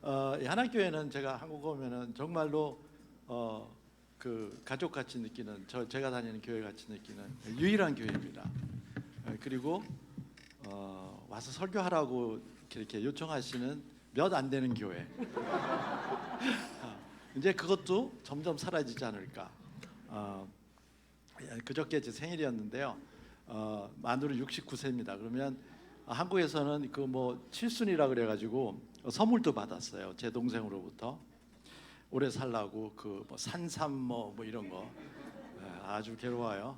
이 하나교회는 제가 한국 오면은 정말로 그 가족같이 느끼는, 제가 다니는 교회 같이 느끼는 유일한 교회입니다. 그리고 와서 설교하라고 이렇게 요청하시는 몇 안 되는 교회. 이제 그것도 점점 사라지지 않을까. 그저께 제 생일이었는데요. 만으로 69세입니다. 그러면 한국에서는 그 뭐 칠순이라 그래가지고 선물도 받았어요. 제 동생으로부터 오래 살라고 그 뭐 산삼 뭐 이런 거. 아주 괴로워요.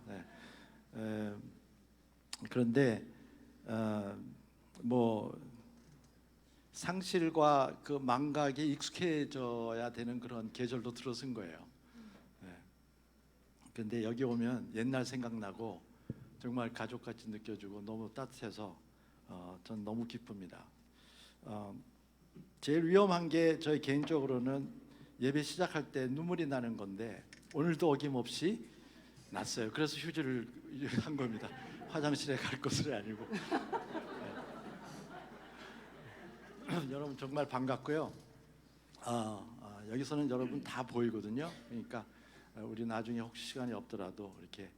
네. 그런데 뭐 상실과 그 망각에 익숙해져야 되는 그런 계절도 들어선 거예요. 그런데 여기 오면 옛날 생각나고 정말 가족같이 느껴지고 너무 따뜻해서 전 너무 기쁩니다. 제일 위험한 게 저희 개인적으로는 예배 시작할 때 눈물이 나는 건데 오늘도 어김없이 났어요. 그래서 휴지를 한 겁니다. 화장실에 갈 것은 아니고. 여러분 정말 반갑고요. 여기서는 여러분 다 보이거든요. 그러니까 우리 나중에 혹시 시간이 없더라도 이렇게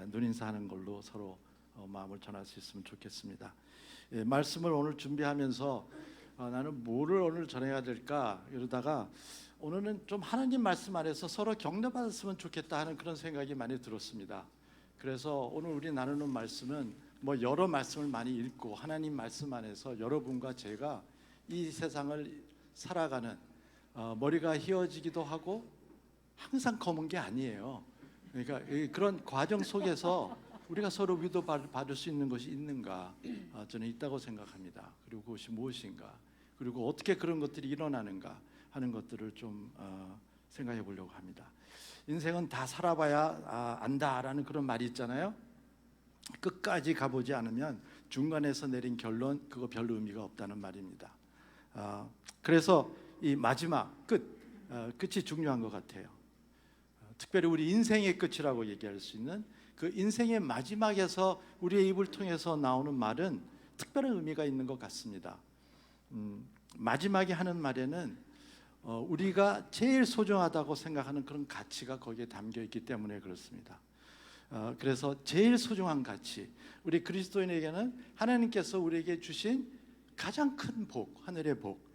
눈인사하는 걸로 서로 마음을 전할 수 있으면 좋겠습니다. 말씀을 오늘 준비하면서 나는 뭐를 오늘 전해야 될까 이러다가 오늘은 좀 하나님 말씀 안에서 서로 격려받았으면 좋겠다 하는 그런 생각이 많이 들었습니다. 그래서 오늘 우리 나누는 말씀은 뭐 여러 말씀을 많이 읽고 하나님 말씀 안에서 여러분과 제가 이 세상을 살아가는 머리가 휘어지기도 하고 항상 검은 게 아니에요. 그러니까 그런 과정 속에서 우리가 서로 위로받을 수 있는 것이 있는가, 저는 있다고 생각합니다. 그리고 그것이 무엇인가, 그리고 어떻게 그런 것들이 일어나는가 하는 것들을 좀 생각해 보려고 합니다. 인생은 다 살아봐야 안다라는 그런 말이 있잖아요. 끝까지 가보지 않으면 중간에서 내린 결론 그거 별로 의미가 없다는 말입니다. 그래서 이 마지막 끝이 중요한 것 같아요. 특별히 우리 인생의 끝이라고 얘기할 수 있는 그 인생의 마지막에서 우리의 입을 통해서 나오는 말은 특별한 의미가 있는 것 같습니다. 마지막에 하는 말에는 우리가 제일 소중하다고 생각하는 그런 가치가 거기에 담겨 있기 때문에 그렇습니다. 그래서 제일 소중한 가치, 우리 그리스도인에게는 하나님께서 우리에게 주신 가장 큰 복, 하늘의 복,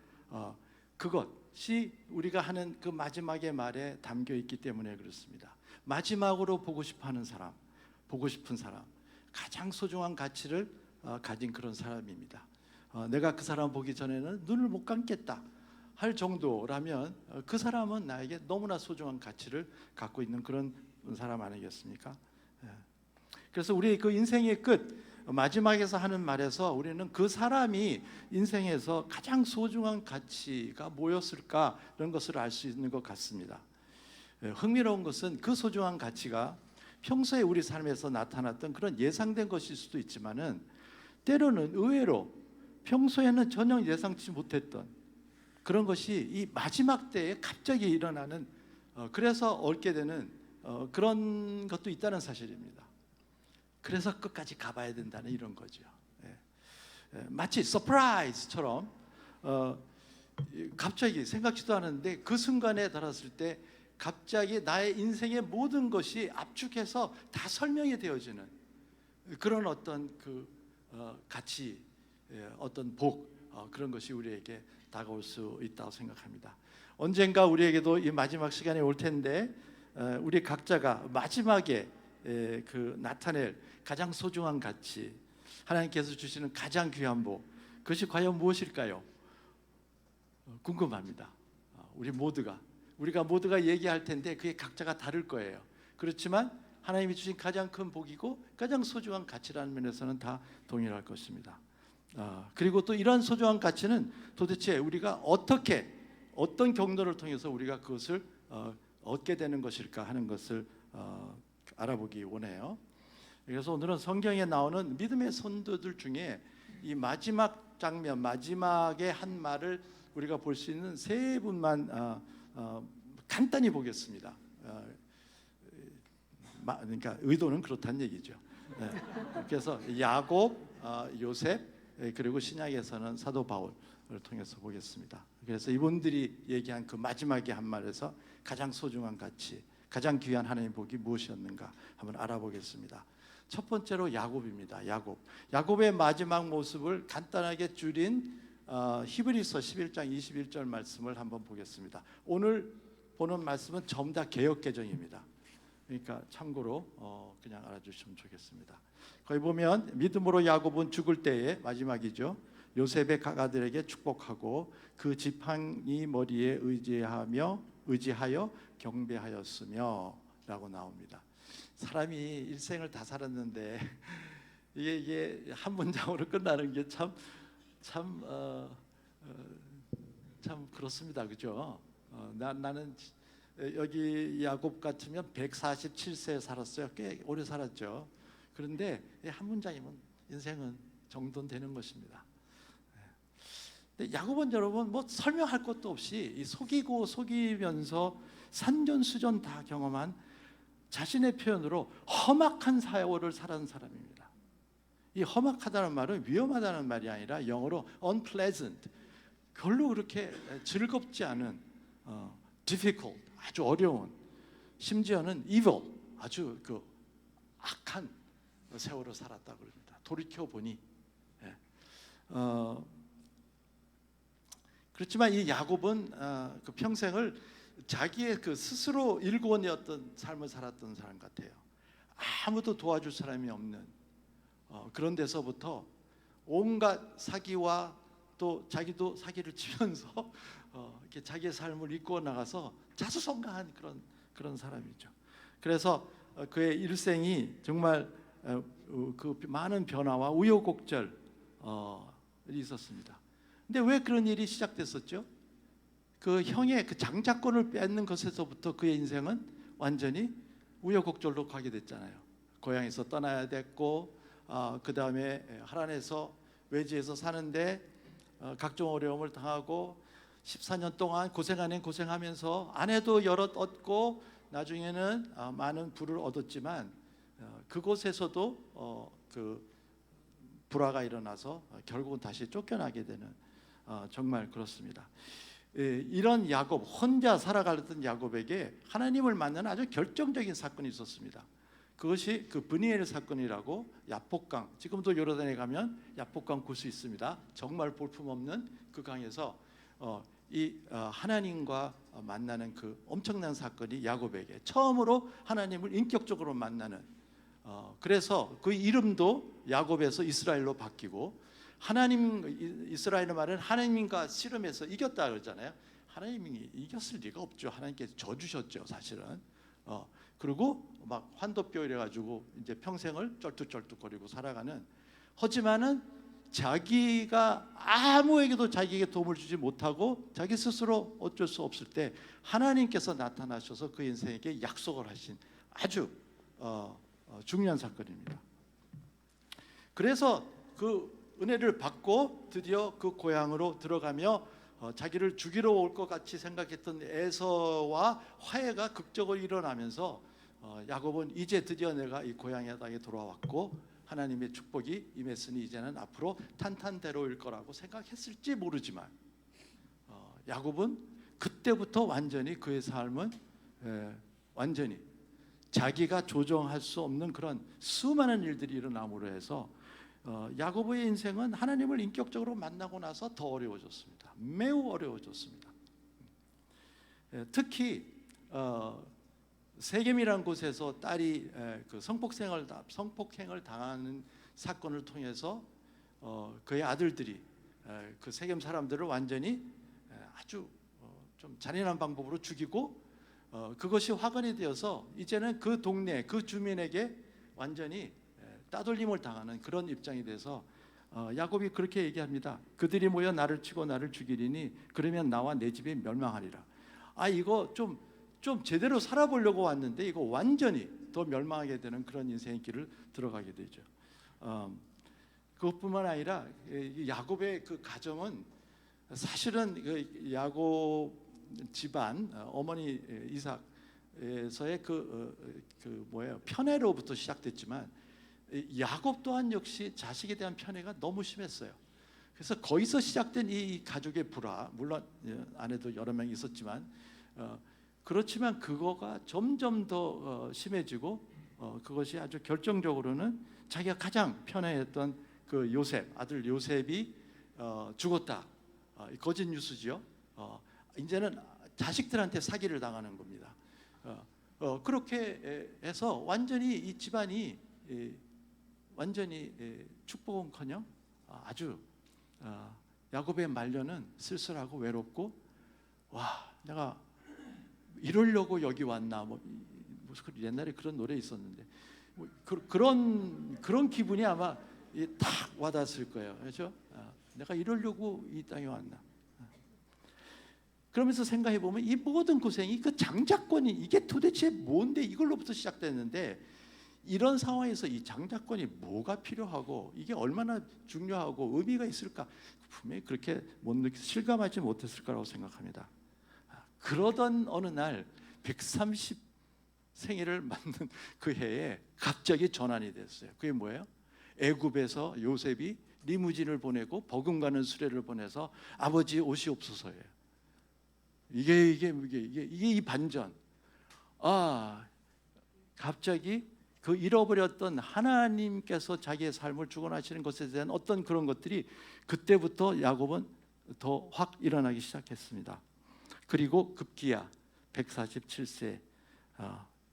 그것이 우리가 하는 그 마지막의 말에 담겨 있기 때문에 그렇습니다. 마지막으로 보고 싶어하는 사람, 보고 싶은 사람, 가장 소중한 가치를 가진 그런 사람입니다. 내가 그 사람 보기 전에는 눈을 못 감겠다 할 정도라면 그 사람은 나에게 너무나 소중한 가치를 갖고 있는 그런 사람 아니겠습니까? 그래서 우리 그 인생의 끝, 마지막에서 하는 말에서 우리는 그 사람이 인생에서 가장 소중한 가치가 뭐였을까 이런 것을 알 수 있는 것 같습니다. 흥미로운 것은 그 소중한 가치가 평소에 우리 삶에서 나타났던 그런 예상된 것일 수도 있지만은 때로는 의외로 평소에는 전혀 예상치 못했던 그런 것이 이 마지막 때에 갑자기 일어나는, 그래서 얻게 되는 그런 것도 있다는 사실입니다. 그래서 끝까지 가봐야 된다는 이런 거죠. 마치 서프라이즈처럼 갑자기 생각지도 않았는데 그 순간에 달았을 때 갑자기 나의 인생의 모든 것이 압축해서 다 설명이 되어지는 그런 어떤 그 가치, 어떤 복, 그런 것이 우리에게 다가올 수 있다고 생각합니다. 언젠가 우리에게도 이 마지막 시간이 올 텐데 우리 각자가 마지막에 그 나타낼 가장 소중한 가치, 하나님께서 주시는 가장 귀한 복, 그것이 과연 무엇일까요? 궁금합니다. 우리가 모두가 얘기할 텐데 그게 각자가 다를 거예요. 그렇지만 하나님이 주신 가장 큰 복이고 가장 소중한 가치라는 면에서는 다 동일할 것입니다. 그리고 또 이런 소중한 가치는 도대체 우리가 어떤 경로를 통해서 우리가 그것을 얻게 되는 것일까 하는 것을 알아보기 원해요. 그래서 오늘은 성경에 나오는 믿음의 선도들 중에 이 마지막 장면, 마지막에 한 말을 우리가 볼 수 있는 세 분만 간단히 보겠습니다. 그러니까 의도는 그렇다는 얘기죠. 그래서 야곱, 요셉, 그리고 신약에서는 사도 바울, 통해서 보겠습니다. 그래서 이분들이 얘기한 그 마지막에 한 말에서 가장 소중한 가치, 가장 귀한 하나님의 복이 무엇이었는가 한번 알아보겠습니다. 첫 번째로 야곱입니다. 야곱의 마지막 모습을 간단하게 줄인 히브리서 11장 21절 말씀을 한번 보겠습니다. 오늘 보는 말씀은 전부 다 개역개정입니다. 그러니까 참고로 그냥 알아주시면 좋겠습니다. 거기 보면 믿음으로 야곱은 죽을 때에 마지막이죠. 요셉의 가가들에게 축복하고 그 지팡이 머리에 의지하여 경배하였으며 라고 나옵니다. 사람이 일생을 다 살았는데 이게 한 문장으로 끝나는 게 참 그렇습니다. 그죠? 나는 여기 야곱 같으면 147세 살았어요. 꽤 오래 살았죠. 그런데 한 문장이면 인생은 정돈되는 것입니다. 근데 야곱은 여러분 뭐 설명할 것도 없이 속이고 속이면서 산전수전 다 경험한 자신의 표현으로 험악한 사회를 살아온 사람입니다. 이 험악하다는 말은 위험하다는 말이 아니라 영어로 unpleasant, 별로 그렇게 즐겁지 않은 difficult, 아주 어려운, 심지어는 evil, 아주 그 악한 세월을 살았다고 그럽니다. 돌이켜 보니 그렇지만 이 야곱은 그 평생을 자기의 그 스스로 일궈내었던 삶을 살았던 사람 같아요. 아무도 도와줄 사람이 없는 그런 데서부터 온갖 사기와 또 자기도 사기를 치면서 이렇게 자기의 삶을 이끌어 나가서 자수성가한 그런 사람이죠. 그래서 그의 일생이 정말 그 많은 변화와 우여곡절이 있었습니다. 근데 왜 그런 일이 시작됐었죠? 그 형의 그 장자권을 뺏는 것에서부터 그의 인생은 완전히 우여곡절로 가게 됐잖아요. 고향에서 떠나야 됐고, 그 다음에 하란에서 외지에서 사는데 각종 어려움을 당하고 14년 동안 고생 아닌 고생하면서 아내도 여럿 얻고 나중에는 많은 부를 얻었지만 그곳에서도 그 불화가 일어나서 결국은 다시 쫓겨나게 되는 정말 그렇습니다. 이런 야곱, 혼자 살아가던 야곱에게 하나님을 만나는 아주 결정적인 사건이 있었습니다. 그것이 그 브니엘 사건이라고 야복강, 지금도 요르단에 가면 야복강 볼 수 있습니다. 정말 볼품없는 그 강에서 이 하나님과 만나는 그 엄청난 사건이 야곱에게 처음으로 하나님을 인격적으로 만나는, 그래서 그 이름도 야곱에서 이스라엘로 바뀌고, 하나님, 이스라엘의 말은 하나님과 씨름해서 이겼다 그러잖아요. 하나님이 이겼을 리가 없죠. 하나님께서 져주셨죠, 사실은. 그리고 막 환도뼈 이래가지고 이제 평생을 쩔뚝쩔뚝거리고 살아가는, 하지만은 자기가 아무에게도 자기에게 도움을 주지 못하고 자기 스스로 어쩔 수 없을 때 하나님께서 나타나셔서 그 인생에게 약속을 하신 아주 중요한 사건입니다. 그래서 그 은혜를 받고 드디어 그 고향으로 들어가며 자기를 죽이러 올 것 같이 생각했던 에서와 화해가 극적으로 일어나면서 야곱은 이제 드디어 내가 이 고향의 땅에 돌아왔고 하나님의 축복이 임했으니 이제는 앞으로 탄탄대로일 거라고 생각했을지 모르지만 야곱은 그때부터 완전히 그의 삶은 완전히 자기가 조정할 수 없는 그런 수많은 일들이 일어남으로 해서 야곱의 인생은 하나님을 인격적으로 만나고 나서 더 어려워졌습니다. 매우 어려워졌습니다. 특히 세겜이라는 곳에서 딸이 그 성폭행을 당하는 사건을 통해서 그의 아들들이 그 세겜 사람들을 완전히 아주 좀 잔인한 방법으로 죽이고, 그것이 화근이 되어서 이제는 그 동네 그 주민에게 완전히 따돌림을 당하는 그런 입장이 돼서 야곱이 그렇게 얘기합니다. 그들이 모여 나를 치고 나를 죽이리니 그러면 나와 내 집이 멸망하리라. 이거 좀 제대로 살아보려고 왔는데 이거 완전히 더 멸망하게 되는 그런 인생의 길을 들어가게 되죠. 그것뿐만 아니라 야곱의 그 가정은 사실은 그 야곱 집안 어머니 이삭에서의 편애로부터 시작됐지만 야곱 또한 역시 자식에 대한 편애가 너무 심했어요. 그래서 거기서 시작된 이 가족의 불화, 물론 아내도 여러 명 있었지만 그렇지만 그거가 점점 더 심해지고 그것이 아주 결정적으로는 자기가 가장 편애했던 그 요셉, 아들 요셉이 죽었다. 거짓 뉴스지요. 이제는 자식들한테 사기를 당하는 겁니다. 그렇게 해서 완전히 이 집안이 완전히 축복은커녕 아주 야곱의 말년은 쓸쓸하고 외롭고, 와, 내가 이러려고 여기 왔나, 뭐 옛날에 그런 노래 있었는데 뭐 그런 기분이 아마 딱 와닿았을 거예요. 그렇죠? 내가 이러려고 이 땅에 왔나. 그러면서 생각해 보면 이 모든 고생이 그 장자권이 이게 도대체 뭔데, 이걸로부터 시작됐는데, 이런 상황에서 이 장자권이 뭐가 필요하고 이게 얼마나 중요하고 의미가 있을까, 분명히 그렇게 실감하지 못했을 거라고 생각합니다. 그러던 어느 날 130 생일을 맞는 그 해에 갑자기 전환이 됐어요. 그게 뭐예요? 애굽에서 요셉이 리무진을 보내고 버금가는 수레를 보내서 아버지 오시옵소서예요. 이게 이 반전. 갑자기 그 잃어버렸던 하나님께서 자기의 삶을 주관하시는 것에 대한 어떤 그런 것들이 그때부터 야곱은 더 확 일어나기 시작했습니다. 그리고 급기야 147세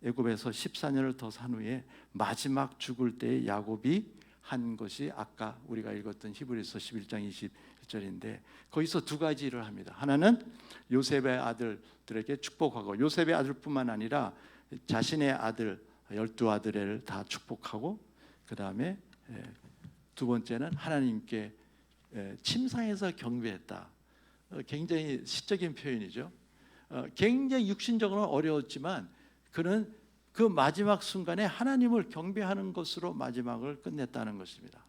애굽에서 14년을 더 산 후에 마지막 죽을 때에 야곱이 한 것이 아까 우리가 읽었던 히브리서 11장 21절인데, 거기서 두 가지 일을 합니다. 하나는 요셉의 아들들에게 축복하고, 요셉의 아들뿐만 아니라 자신의 아들 12아들을 다 축복하고, 그 다음에 두 번째는 하나님께 침상에서 경배했다. 굉장히 시적인 표현이죠. 굉장히 육신적으로는 어려웠지만 그는 그 마지막 순간에 하나님을 경배하는 것으로 마지막을 끝냈다는 것입니다.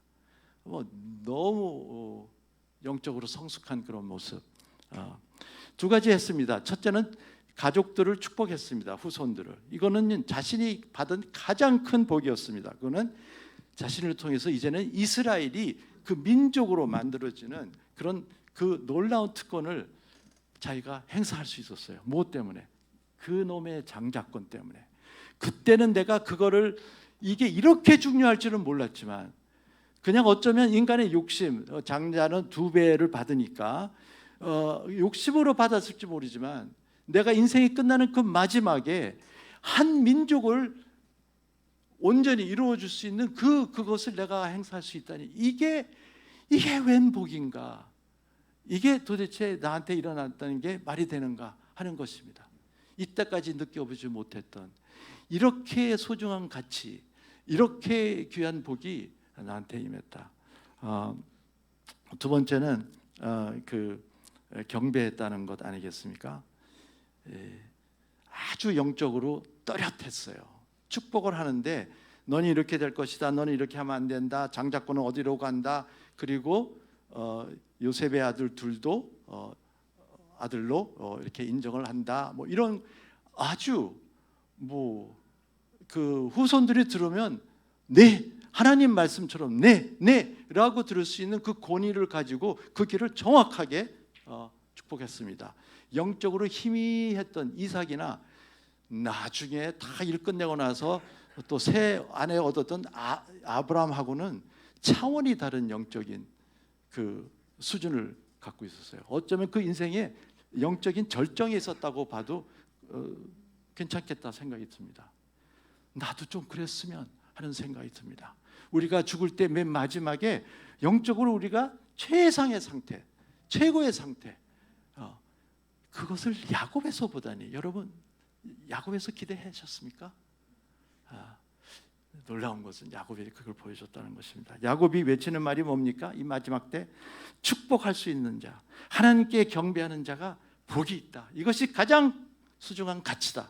너무 영적으로 성숙한 그런 모습. 두 가지 했습니다. 첫째는 가족들을 축복했습니다. 후손들을. 이거는 자신이 받은 가장 큰 복이었습니다. 그거는 자신을 통해서 이제는 이스라엘이 그 민족으로 만들어지는 그런 그 놀라운 특권을 자기가 행사할 수 있었어요. 무엇 때문에? 그 놈의 장자권 때문에. 그때는 내가 그거를 이게 이렇게 중요할 줄은 몰랐지만, 그냥 어쩌면 인간의 욕심, 장자는 2배를 받으니까 욕심으로 받았을지 모르지만, 내가 인생이 끝나는 그 마지막에 한 민족을 온전히 이루어 줄 수 있는 그것을 내가 행사할 수 있다니, 이게 웬 복인가, 이게 도대체 나한테 일어났다는 게 말이 되는가 하는 것입니다. 이때까지 느껴보지 못했던 이렇게 소중한 가치, 이렇게 귀한 복이 나한테 임했다. 두 번째는 그 경배했다는 것 아니겠습니까? 아주 영적으로 또렷했어요. 축복을 하는데 너는 이렇게 될 것이다, 너는 이렇게 하면 안 된다, 장자권은 어디로 간다, 그리고 요셉의 아들 둘도 아들로 이렇게 인정을 한다, 뭐 이런 아주 그 후손들이 들으면 네, 하나님 말씀처럼 네라고 들을 수 있는 그 권위를 가지고 그 길을 정확하게 축복했습니다. 영적으로 희미했던 이삭이나 나중에 다 일 끝내고 나서 또 새 아내 얻었던 아브라함하고는 차원이 다른 영적인 그 수준을 갖고 있었어요. 어쩌면 그 인생에 영적인 절정이 있었다고 봐도 괜찮겠다 생각이 듭니다. 나도 좀 그랬으면 하는 생각이 듭니다. 우리가 죽을 때 맨 마지막에 영적으로 우리가 최상의 상태, 최고의 상태, 그것을 야곱에서 보다니. 여러분, 야곱에서 기대하셨습니까? 놀라운 것은 야곱이 그걸 보여줬다는 것입니다. 야곱이 외치는 말이 뭡니까? 이 마지막 때 축복할 수 있는 자, 하나님께 경배하는 자가 복이 있다. 이것이 가장 소중한 가치다.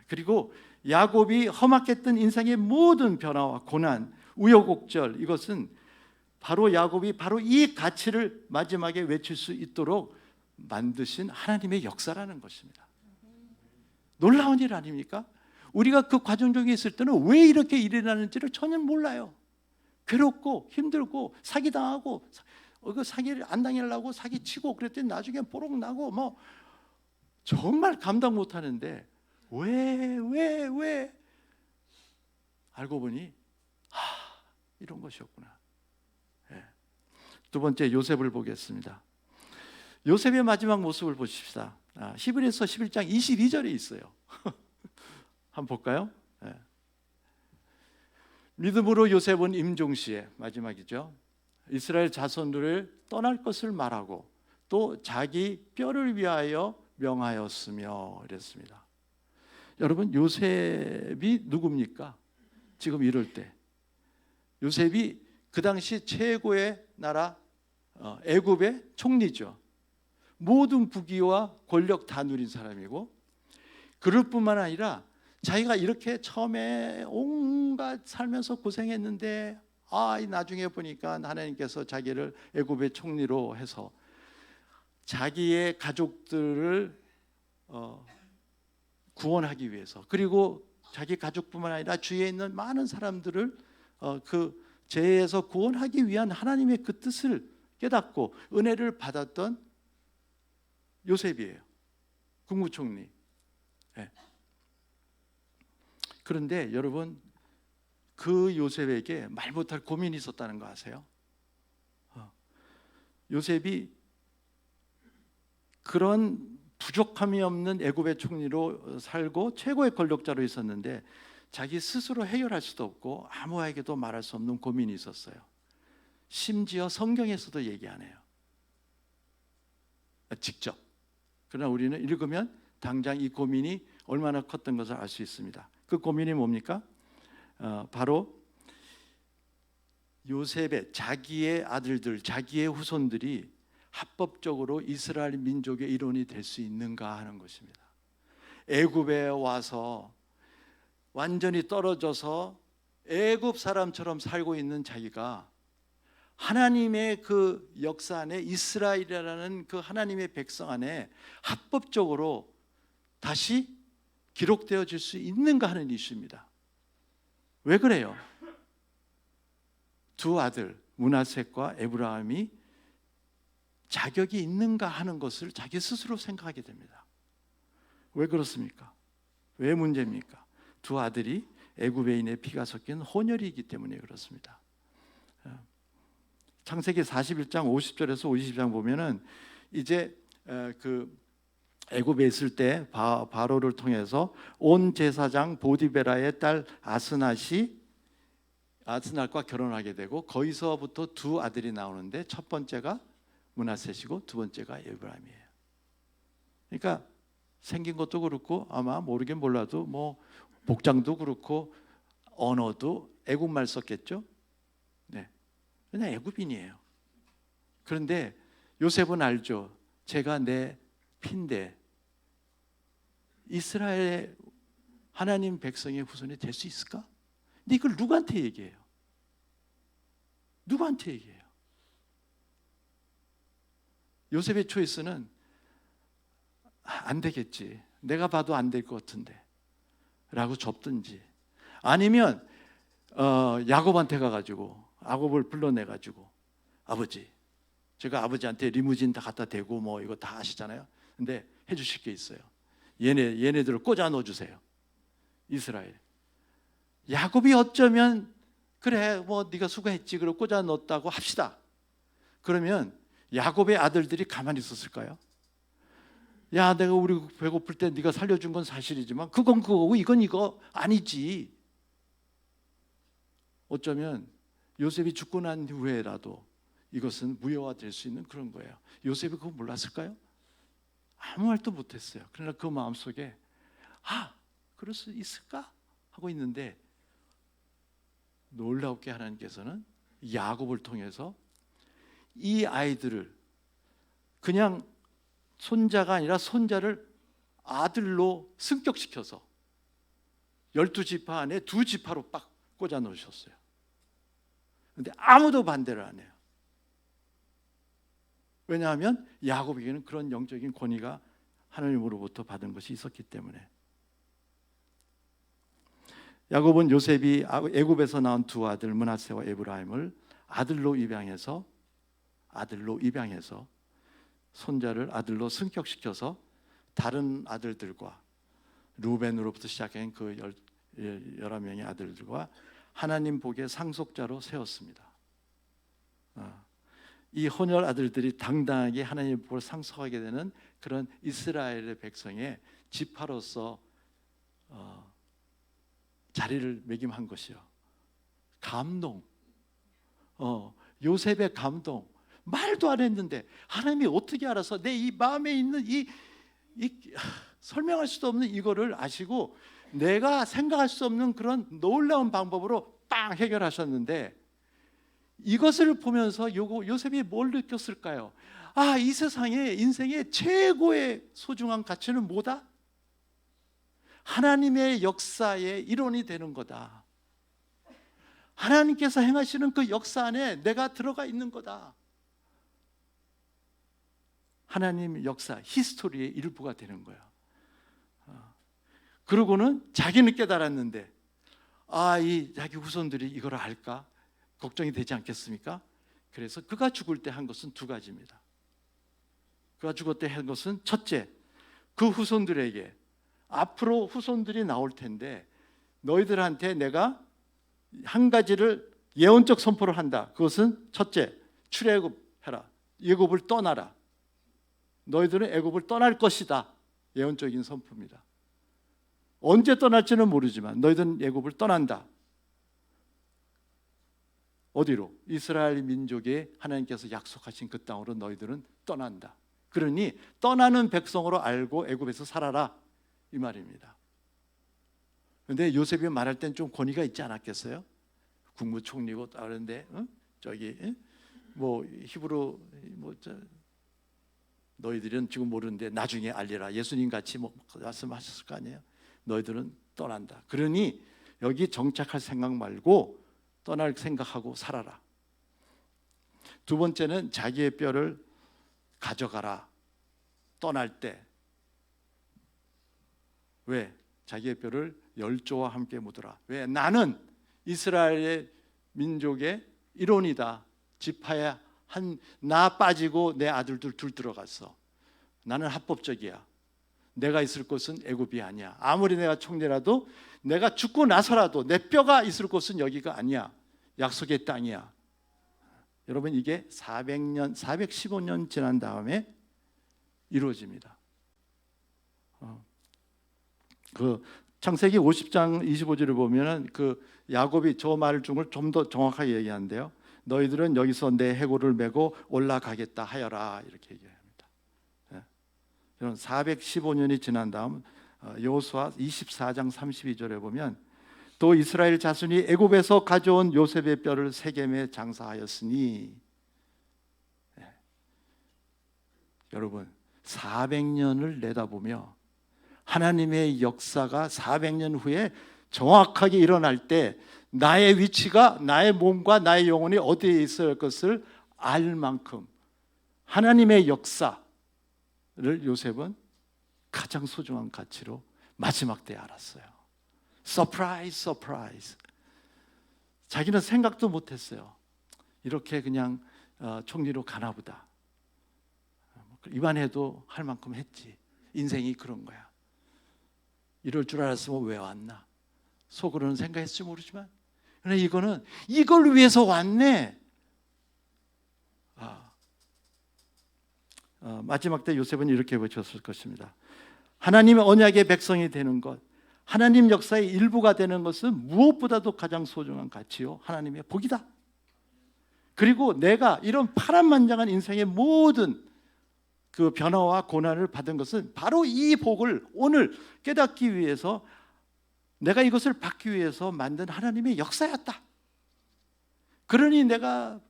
그리고 야곱이 험악했던 인생의 모든 변화와 고난, 우여곡절, 이것은 바로 야곱이 바로 이 가치를 마지막에 외칠 수 있도록 만드신 하나님의 역사라는 것입니다. 놀라운 일 아닙니까? 우리가 그 과정 중에 있을 때는 왜 이렇게 일어나는지를 전혀 몰라요. 괴롭고 힘들고 사기당하고 그 사기를 안 당하려고 사기치고 그랬더니 나중에 뽀록 나고 뭐 정말 감당 못하는데 왜 알고 보니 이런 것이었구나. 예. 두 번째 요셉을 보겠습니다. 요셉의 마지막 모습을 보십시다. 히브리서 11장 22절에 있어요. 한번 볼까요? 예. 믿음으로 요셉은 임종시에, 마지막이죠, 이스라엘 자손들을 떠날 것을 말하고 또 자기 뼈를 위하여 명하였으며 이랬습니다. 여러분, 요셉이 누굽니까? 지금 이럴 때 요셉이 그 당시 최고의 나라 애굽의 총리죠. 모든 부귀와 권력 다 누린 사람이고, 그럴 뿐만 아니라 자기가 이렇게 처음에 온갖 살면서 고생했는데 나중에 보니까 하나님께서 자기를 애굽의 총리로 해서 자기의 가족들을 구원하기 위해서, 그리고 자기 가족뿐만 아니라 주위에 있는 많은 사람들을 그 죄에서 구원하기 위한 하나님의 그 뜻을 깨닫고 은혜를 받았던 요셉이에요. 국무총리. 네. 그런데 여러분, 그 요셉에게 말 못할 고민이 있었다는 거 아세요? 요셉이 그런 부족함이 없는 애굽의 총리로 살고 최고의 권력자로 있었는데 자기 스스로 해결할 수도 없고 아무에게도 말할 수 없는 고민이 있었어요. 심지어 성경에서도 얘기 안 해요. 직접. 그러나 우리는 읽으면 당장 이 고민이 얼마나 컸던 것을 알 수 있습니다. 그 고민이 뭡니까? 바로 요셉의 자기의 아들들, 자기의 후손들이 합법적으로 이스라엘 민족의 일원이 될 수 있는가 하는 것입니다. 애굽에 와서 완전히 떨어져서 애굽 사람처럼 살고 있는 자기가 하나님의 그 역사 안에, 이스라엘이라는 그 하나님의 백성 안에 합법적으로 다시 기록되어질 수 있는가 하는 이슈입니다. 왜 그래요? 두 아들 므낫셋과 에브라임이 자격이 있는가 하는 것을 자기 스스로 생각하게 됩니다. 왜 그렇습니까? 왜 문제입니까? 두 아들이 애굽인의 피가 섞인 혼혈이기 때문에 그렇습니다. 창세기 41장 50절에서 52장 보면은 이제 그 애굽에 있을 때 바로를 통해서 온 제사장 보디베라의 딸 아스낫과 결혼하게 되고, 거기서부터 두 아들이 나오는데 첫 번째가 므낫셋이고 두 번째가 에브라임이에요. 그러니까 생긴 것도 그렇고 아마 모르긴 몰라도 뭐 복장도 그렇고 언어도 애굽말 썼겠죠. 네, 그냥 애굽인이에요. 그런데 요셉은 알죠. 제가 내 피인데 이스라엘의 하나님 백성의 후손이 될 수 있을까? 근데 이걸 누구한테 얘기해요? 누구한테 얘기해요? 요셉의 초이스는 안 되겠지, 내가 봐도 안 될 것 같은데 라고 접든지, 아니면 야곱한테 가가지고 야곱을 불러내가지고, 아버지, 제가 아버지한테 리무진 다 갖다 대고 뭐 이거 다 아시잖아요. 근데 해주실 게 있어요. 얘네들을 꽂아 넣어주세요. 이스라엘. 야곱이 어쩌면 그래 뭐 네가 수고했지 그러고 꽂아 넣었다고 합시다. 그러면 야곱의 아들들이 가만히 있었을까요? 야, 내가 우리 배고플 때 네가 살려준 건 사실이지만 그건 그거고 이건 이거 아니지. 어쩌면 요셉이 죽고 난 후에라도 이것은 무효화될 수 있는 그런 거예요. 요셉이 그거 몰랐을까요? 아무 말도 못했어요. 그러나 그 마음속에 그럴 수 있을까? 하고 있는데, 놀랍게 하나님께서는 야곱을 통해서 이 아이들을 그냥 손자가 아니라 손자를 아들로 승격시켜서 12지파 안에 2지파로 빡 꽂아 놓으셨어요. 그런데 아무도 반대를 안 해요. 왜냐하면 야곱에게는 그런 영적인 권위가 하나님으로부터 받은 것이 있었기 때문에. 야곱은 요셉이 애굽에서 낳은 두 아들 므낫세와 에브라임을 아들로 입양해서 아들로 입양해서 손자를 아들로 승격시켜서 다른 아들들과 루벤으로부터 시작한 그 11명의 아들들과 하나님 복의 상속자로 세웠습니다. 이 혼혈 아들들이 당당하게 하나님의 복을 상속하게 되는 그런 이스라엘의 백성의 지파로서 자리를 매김한 것이요. 감동. 요셉의 감동. 말도 안 했는데 하나님이 어떻게 알아서 내 이 마음에 있는 이 설명할 수도 없는 이거를 아시고 내가 생각할 수 없는 그런 놀라운 방법으로 빵 해결하셨는데, 이것을 보면서 요셉이 뭘 느꼈을까요? 아, 이 세상에 인생의 최고의 소중한 가치는 뭐다? 하나님의 역사의 일원이 되는 거다. 하나님께서 행하시는 그 역사 안에 내가 들어가 있는 거다. 하나님 역사, 히스토리의 일부가 되는 거야. 그러고는 자기는 깨달았는데, 이 자기 후손들이 이걸 알까? 걱정이 되지 않겠습니까? 그래서 그가 죽을 때 한 것은 두 가지입니다. 그가 죽을 때 한 것은 첫째, 그 후손들에게 앞으로 후손들이 나올 텐데 너희들한테 내가 한 가지를 예언적 선포를 한다. 그것은 첫째, 출애굽해라. 애굽을 떠나라. 너희들은 애굽을 떠날 것이다. 예언적인 선포입니다. 언제 떠날지는 모르지만 너희들은 애굽을 떠난다. 어디로? 이스라엘 민족에 하나님께서 약속하신 그 땅으로 너희들은 떠난다. 그러니 떠나는 백성으로 알고 애굽에서 살아라, 이 말입니다. 그런데 요셉이 말할 땐 좀 권위가 있지 않았겠어요? 국무총리고 그런데 히브리 너희들은 지금 모르는데 나중에 알리라. 예수님 같이 말씀하셨을 거 아니에요? 너희들은 떠난다. 그러니 여기 정착할 생각 말고 떠날 생각하고 살아라. 두 번째는 자기의 뼈를 가져가라. 떠날 때. 왜? 자기의 뼈를 열조와 함께 묻어라. 왜? 나는 이스라엘의 민족의 일원이다. 지파에 나 빠지고 내 아들들 둘 들어갔어. 나는 합법적이야. 내가 있을 곳은 애굽이 아니야. 아무리 내가 총리라도 내가 죽고 나서라도 내 뼈가 있을 곳은 여기가 아니야. 약속의 땅이야. 여러분, 이게 415년 지난 다음에 이루어집니다. 그 창세기 50장 25절을 보면은 그 야곱이 저 말 중을 좀 더 정확하게 얘기하는데요. 너희들은 여기서 내 해골을 메고 올라가겠다 하여라, 이렇게 얘기합니다. 여러분, 415년이 지난 다음 여호수아 24장 32절에 보면 또 이스라엘 자손이 애굽에서 가져온 요셉의 뼈를 세겜에 장사하였으니, 여러분 400년을 내다보며 하나님의 역사가 400년 후에 정확하게 일어날 때 나의 위치가, 나의 몸과 나의 영혼이 어디에 있을 것을 알 만큼 하나님의 역사를 요셉은 가장 소중한 가치로 마지막 때에 알았어요. 서프라이즈, 서프라이즈. 자기는 생각도 못했어요. 이렇게 그냥 총리로 가나보다. 입안해도 할 만큼 했지. 인생이 그런 거야. 이럴 줄 알았으면 왜 왔나? 속으로는 생각했을지 모르지만, 그러나 이거는 이걸 위해서 왔네. 마지막 때 요셉은 이렇게 외쳤을 것입니다. 하나님의 언약의 백성이 되는 것, 하나님 역사의 일부가 되는 것은 무엇보다도 가장 소중한 가치요, 하나님의 복이다. 그리고 내가 이런 파란만장한 인생의 모든 그 변화와 고난을 받은 것은 바로 이 복을 오늘 깨닫기 위해서, 내가 이것을 받기 위해서 만든 하나님의 역사였다. 그러니 내가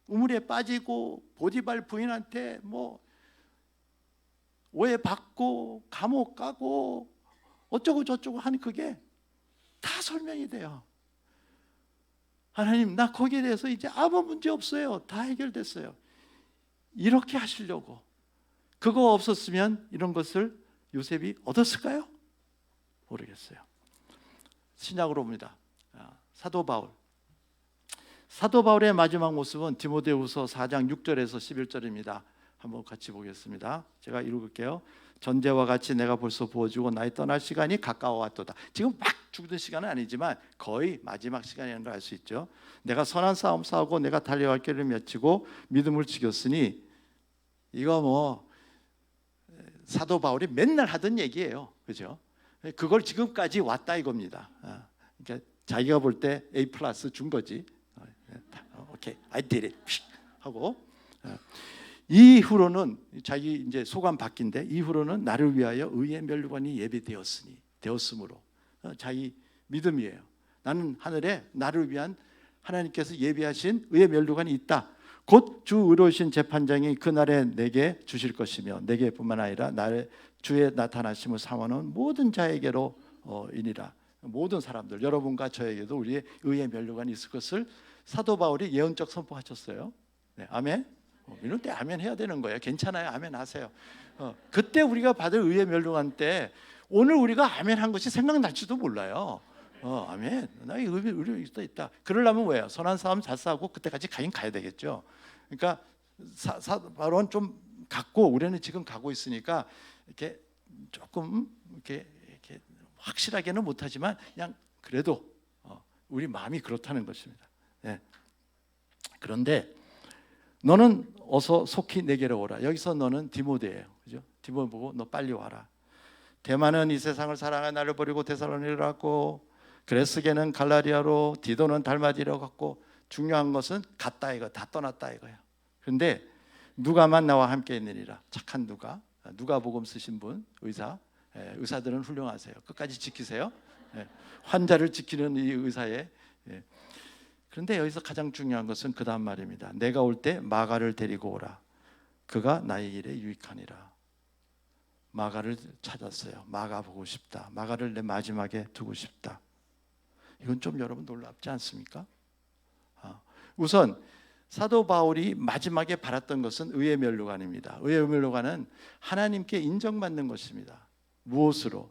우물에 빠지고 보디발 부인한테 오해받고 감옥 가고 어쩌고 저쩌고 하는 그게 다 설명이 돼요. 하나님, 나 거기에 대해서 이제 아무 문제 없어요. 다 해결됐어요. 이렇게 하시려고. 그거 없었으면 이런 것을 요셉이 얻었을까요? 모르겠어요. 신약으로 봅니다. 사도 바울. 사도 바울의 마지막 모습은 디모데후서 4장 6절에서 11절입니다. 한번 같이 보겠습니다. 제가 읽을게요. 전제와 같이 내가 벌써 부어주고 나의 떠날 시간이 가까워 왔도다. 지금 막 죽는 시간은 아니지만 거의 마지막 시간이라는 걸 알 수 있죠. 내가 선한 싸움 싸우고 내가 달려갈 길을 마치고 믿음을 지켰으니, 이거 뭐 사도 바울이 맨날 하던 얘기예요. 그죠? 그걸 지금까지 왔다 이겁니다. 그러니까 자기가 볼 때 A 플러스 준 거지. 오케이, I did it 하고, 이후로는 자기 이제 소감 바뀐데, 이후로는 나를 위하여 의의 면류관이 예비되었으니, 되었으므로, 자기 믿음이에요. 나는 하늘에 나를 위한 하나님께서 예비하신 의의 면류관이 있다. 곧 주 의로우신 재판장이 그날에 내게 주실 것이며, 내게뿐만 아니라 나의 주의 나타나심을 사모하는 모든 자에게로 이니라. 모든 사람들, 여러분과 저에게도 우리의 의의 면류관이 있을 것을 사도 바울이 예언적 선포하셨어요. 네, 아멘. 이럴 때 아멘 해야 되는 거예요. 괜찮아요, 아멘 하세요. 그때 우리가 받을 의의 면류관 때 오늘 우리가 아멘 한 것이 생각날지도 몰라요. 아멘. 나의 의의 있다. 그러려면 왜요? 선한 싸움 잘 싸우고 그때까지 가긴 가야 되겠죠. 그러니까 바울은 좀 갔고, 우리는 지금 가고 있으니까 이렇게 조금 이렇게 확실하게는 못하지만 그냥 그래도 우리 마음이 그렇다는 것입니다. 네. 그런데 너는 어서 속히 내게로 오라. 여기서 너는 디모데예요, 그죠? 디모데 보고 너 빨리 와라. 대만은 이 세상을 사랑해 나를 버리고 데살로니가로 갔고, 그레스게는 갈라디아로, 디도는 달마디로 갔고, 중요한 것은 갔다 이거, 다 떠났다 이거야. 그런데 누가만 나와 함께 있느니라. 착한 누가복음 쓰신 분, 의사들은 훌륭하세요. 끝까지 지키세요. 환자를 지키는 이 의사의. 그런데 여기서 가장 중요한 것은 그 다음 말입니다. 내가 올 때 마가를 데리고 오라. 그가 나의 일에 유익하니라. 마가를 찾았어요. 마가 보고 싶다. 마가를 내 마지막에 두고 싶다. 이건 좀 여러분 놀랍지 않습니까? 우선 사도 바울이 마지막에 바랐던 것은 의의 면류관입니다. 의의 면류관은 하나님께 인정받는 것입니다. 무엇으로?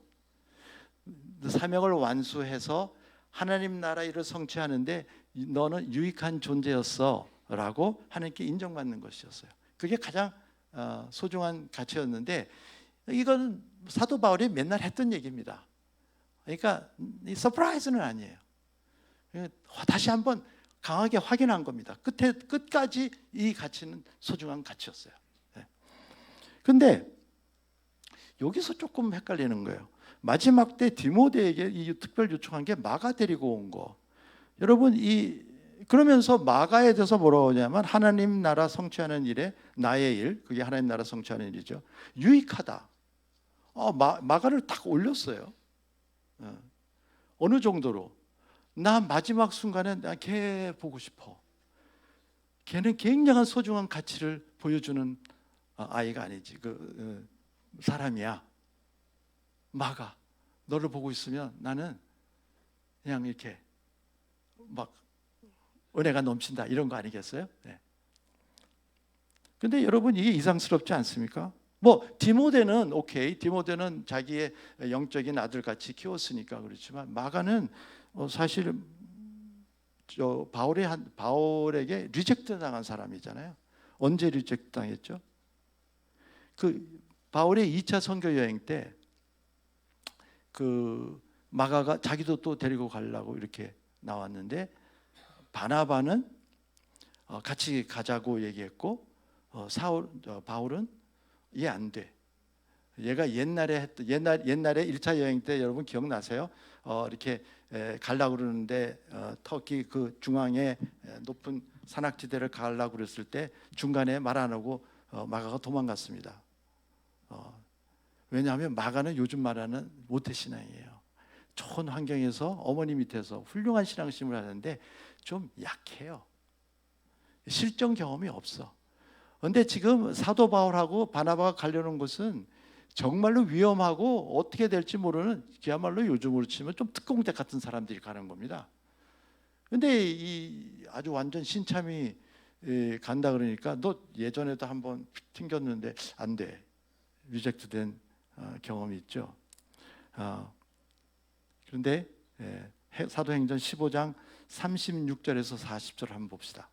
사명을 완수해서 하나님 나라 일을 성취하는데 너는 유익한 존재였어 라고 하나님께 인정받는 것이었어요. 그게 가장 소중한 가치였는데, 이건 사도 바울이 맨날 했던 얘기입니다. 그러니까 서프라이즈는 아니에요. 다시 한번 강하게 확인한 겁니다. 끝까지 이 가치는 소중한 가치였어요. 그런데 여기서 조금 헷갈리는 거예요. 마지막 때 디모데에게 이 특별 요청한 게 마가 데리고 온 거. 여러분, 그러면서 마가에 대해서 뭐라고 하냐면 하나님 나라 성취하는 일에 나의 일, 그게 하나님 나라 성취하는 일이죠. 유익하다. 마가를 딱 올렸어요. 어느 정도로? 나 마지막 순간에 나 걔 보고 싶어. 걔는 굉장한 소중한 가치를 보여주는 아이가 아니지, 사람이야. 마가, 너를 보고 있으면 나는 그냥 이렇게 막 은혜가 넘친다, 이런 거 아니겠어요? 네. 근데 여러분, 이게 이상스럽지 않습니까? 뭐 디모데는 오케이, 디모데는 자기의 영적인 아들같이 키웠으니까 그렇지만, 마가는 사실 바울에게 리젝트 당한 사람이잖아요. 언제 리젝트 당했죠? 바울의 2차 선교 여행 때 마가가 자기도 또 데리고 가려고 이렇게 나왔는데, 바나바는 같이 가자고 얘기했고, 바울은 얘 안 돼. 얘가 옛날에 1차 여행 때 여러분 기억나세요? 이렇게 가려고 그러는데 터키 그 중앙에 높은 산악지대를 가려고 그랬을 때 중간에 말 안 하고 마가가 도망갔습니다. 왜냐하면 마가는 요즘 말하는 모태신앙이에요. 좋은 환경에서 어머니 밑에서 훌륭한 신앙심을 하는데 좀 약해요. 실전 경험이 없어. 그런데 지금 사도 바울하고 바나바가 가려는 곳은 정말로 위험하고 어떻게 될지 모르는, 그야말로 요즘으로 치면 좀 특공대 같은 사람들이 가는 겁니다. 그런데 이 아주 완전 신참이 간다 그러니까, 너 예전에도 한번 튕겼는데 안 돼. 리젝트된 경험이 있죠. 그런데 사도행전 15장 36절에서 40절 한번 봅시다.